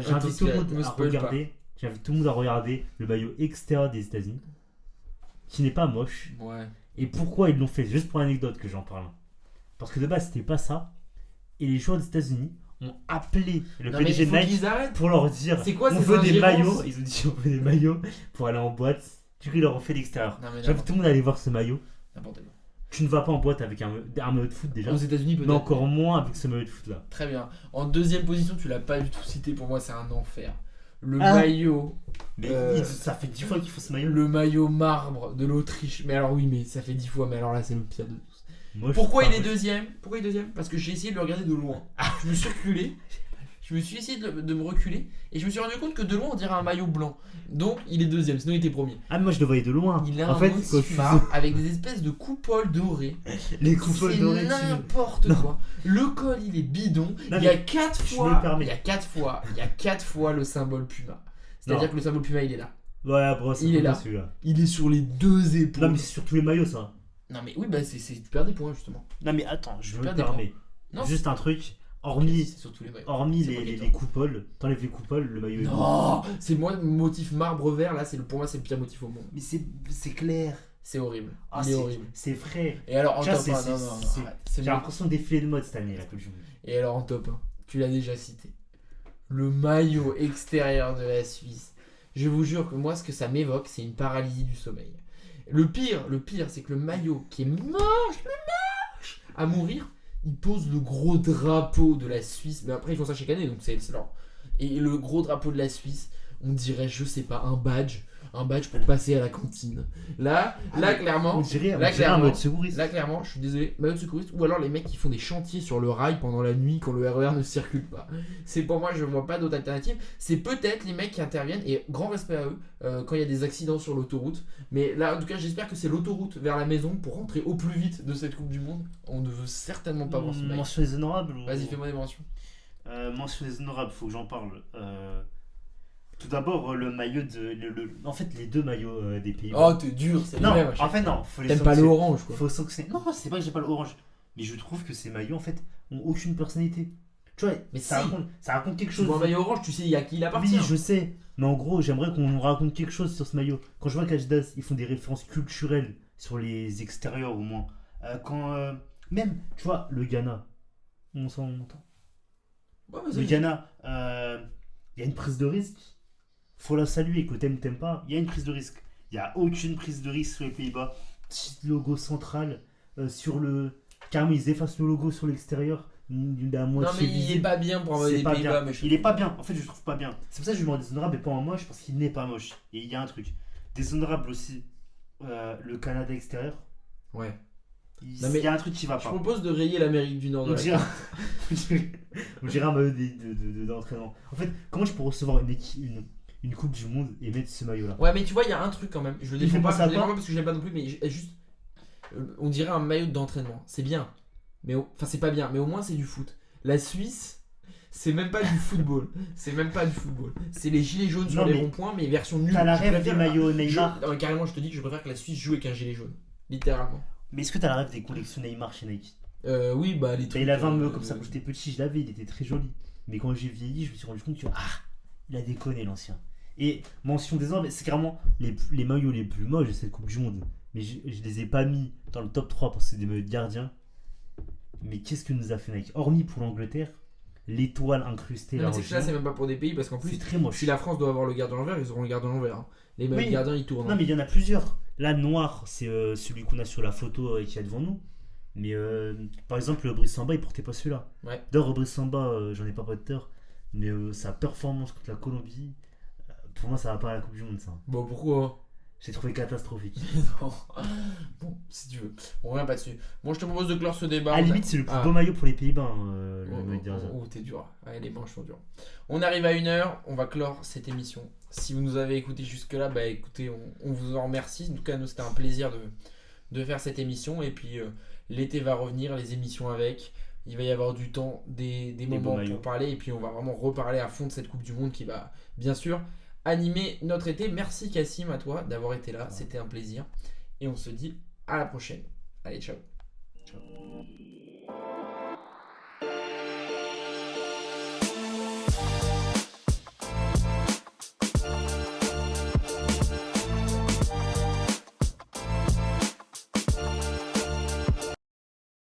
J'invite tout le monde me à spoil pas. regarder. J'invite tout le monde à regarder le maillot extérieur des États-Unis. Qui n'est pas moche. Ouais. Et pourquoi ils l'ont fait? Juste pour l'anecdote que j'en parle. Parce que de base c'était pas ça. Et les joueurs des États-Unis ont appelé le Non, mais PDG il de faut Nike qu'ils arrêtent. pour leur dire C'est quoi on ces veut des ingérences maillots. Ils ont dit on veut des maillots pour aller en boîte. Du coup ils leur ont fait l'extérieur. Non, mais J'invite tout le monde à aller voir ce maillot. n'importe quoi. Tu ne vas pas en boîte avec un maillot de foot déjà. Aux États-Unis peut-être. Mais encore moins avec ce maillot de foot là. Très bien. En deuxième position, tu l'as pas du tout cité. Pour moi, c'est un enfer. Le Ah. maillot. Mais ça fait 10 fois qu'il faut ce maillot. Le maillot marbre de l'Autriche. Mais alors oui, mais ça fait 10 fois. Mais alors là, c'est le pire de tous. Moche, Pourquoi pas il est moche. deuxième? Pourquoi il est deuxième? Parce que j'ai essayé de le regarder de loin. Je me suis reculé. Je me suis essayé de me reculer. Et je me suis rendu compte que de loin, on dirait un maillot blanc. Donc, il est deuxième. Sinon, il était premier. Ah, mais moi je le voyais de loin. Il a en un fait, motif marbre avec des espèces de coupoles dorées. les coupoles C'est dorées. n'importe quoi. Le col, il est bidon. Non, Il y a mais 4 je me fois. permets. Il y a 4 fois le symbole Puma. C'est-à-dire Non. que le symbole Puma, il est là. Ouais, bro, c'est Il est pas là. celui-là. Il est sur les deux épaules. Non, mais c'est sur tous les maillots ça. Non, mais oui, bah tu perds des points justement. Non, mais attends, je me perds des permets. Non. Juste un truc. C'est Hormis sur tous les maillots. hormis C'est moi qui ai les tort. coupoles, t'enlèves les coupoles, le maillot est beau. Non, c'est moi le motif marbre vert là, pour moi c'est le pire motif au monde. Mais c'est clair. C'est horrible. Ah, il est c'est horrible. C'est vrai. Et alors en Ça, top 1, c'est- non, non, c'est- arrête. C'est J'ai moi. l'impression de défiler de mode cette année la Coupe du Monde. Et alors en top 1, tu l'as déjà cité. Le maillot extérieur de la Suisse. Je vous jure que moi ce que ça m'évoque, c'est une paralysie du sommeil. Le pire, c'est que le maillot qui est moche à mourir, il pose le gros drapeau de la Suisse. Mais après ils font ça chaque année, donc c'est leur. Et le gros drapeau de la Suisse, on dirait, je sais pas, un badge pour passer à la cantine. Là clairement, On dirait un clairement, mode secouriste. là clairement, je suis désolé, maillot de secouriste, ou alors les mecs qui font des chantiers sur le rail pendant la nuit quand le RER ne circule pas. C'est pour moi, je vois pas d'autre alternative. C'est peut-être les mecs qui interviennent, et grand respect à eux, quand il y a des accidents sur l'autoroute. Mais là, en tout cas, j'espère que c'est l'autoroute vers la maison pour rentrer au plus vite de cette Coupe du Monde. On ne veut certainement pas voir ce mec. Mention des honorables ou... Vas-y, fais-moi des mentions. Mention des honorables, faut que j'en parle. Tout d'abord, le maillot de. En fait, les deux maillots des Pays-Bas. Oh, t'es dur, c'est non, le même. en fait, non. Faut les T'aimes pas le sanctionner. orange, quoi. Faut sanctionner. Non, c'est pas que j'ai pas le orange. Mais je trouve que ces maillots, en fait, ont aucune personnalité. Tu vois, Mais ça, si. ça raconte quelque Tu chose. vois un maillot orange, tu sais à qui il appartient. Oui, je sais. Mais en gros, j'aimerais qu'on nous raconte quelque chose sur ce maillot. Quand je vois qu'Adidas, ils font des références culturelles sur les extérieurs, au moins. Même, tu vois, le Ghana. On entend. Ouais, Le vas-y. Ghana, il y a une prise de risque. Faut la saluer, que t'aimes pas. Il y a une prise de risque. Il n'y a aucune prise de risque sur les Pays-Bas. Petit logo central sur le. Carrément, ils effacent le logo sur l'extérieur. D'un Non, moitié mais il est visible. pas bien pour avoir C'est des pas Pays-Bas. bien. Mais je- Il est pas bien. En fait, je trouve pas bien. C'est pour ça que je lui demande des honorables et pas en moche parce qu'il n'est pas moche. Et il y a un truc. Des honorables aussi. Le Canada extérieur. Ouais. Il Non, mais y a un truc qui va Je pas. propose de rayer l'Amérique du Nord de On la dirait, on dirait un maillot d'entraînement. En fait, comment je peux recevoir une Coupe du Monde et mettre ce maillot-là? Ouais, mais tu vois, il y a un truc quand même. Je le Il fait défends pas, penser à je le défends quoi pas parce que je l'aime pas non plus, mais juste. On dirait un maillot d'entraînement. C'est bien. Mais enfin, c'est pas bien, mais au moins c'est du foot. La Suisse, c'est même pas du football. C'est même pas du football. C'est les gilets jaunes sur Non, les mais ronds-points, mais version nulle. T'as la Je rêve des préfère- maillots Neymar. Non, carrément, je te dis que je préfère que la Suisse joue avec un gilet jaune. Littéralement. Mais est-ce que t'as la rêve des collections Neymar chez Nike? Oui, bah les Bah, trucs. il avait un maillot comme ça quand j'étais petit, je l'avais, il était très joli. Mais quand j'ai vieilli, je me suis rendu compte que il a déconné l'ancien. Et mention des hommes, c'est carrément les maillots les plus moches de cette Coupe du Monde. Mais je les ai pas mis dans le top 3 parce que c'est des maillots de gardiens. Mais qu'est-ce que nous a fait Nike? Hormis pour l'Angleterre, l'étoile incrustée Non, là mais en c'est que là, c'est géant, même pas pour des pays parce qu'en plus, c'est très moche. si la France doit avoir le gardien l'envers, ils auront le gardien l'envers. Hein. Les mêmes Oui. gardiens ils tournent. Non, mais il y en a plusieurs. Là, noir, c'est celui qu'on a sur la photo qui est devant nous. Mais par exemple, le Brice Samba, il portait pas celui-là. Ouais. D'ailleurs, Brice Samba, j'en ai pas de tort. Mais sa performance contre la Colombie, pour moi, ça va pas à la Coupe du Monde, ça. Bon, pourquoi J'ai trouvé catastrophique. Non. Bon, si tu veux. On revient pas dessus. Moi, je te propose de clore ce débat. À la limite, c'est le plus Ah. beau maillot pour les Pays-Bas, le Oh, maillot de Garza. t'es dur. Ouais, les manches sont dures. On arrive à 1h, on va clore cette émission. Si vous nous avez écouté jusque-là, bah écoutez, on vous en remercie. En tout cas, nous, c'était un plaisir de faire cette émission. Et puis, l'été va revenir, les émissions avec. Il va y avoir du temps, des beaux moments maillots. pour parler. Et puis, on va vraiment reparler à fond de cette Coupe du Monde qui va, bien sûr, animer notre été. Merci, Cassim, à toi d'avoir été là. C'était un plaisir. Et on se dit à la prochaine. Allez, ciao. Ciao.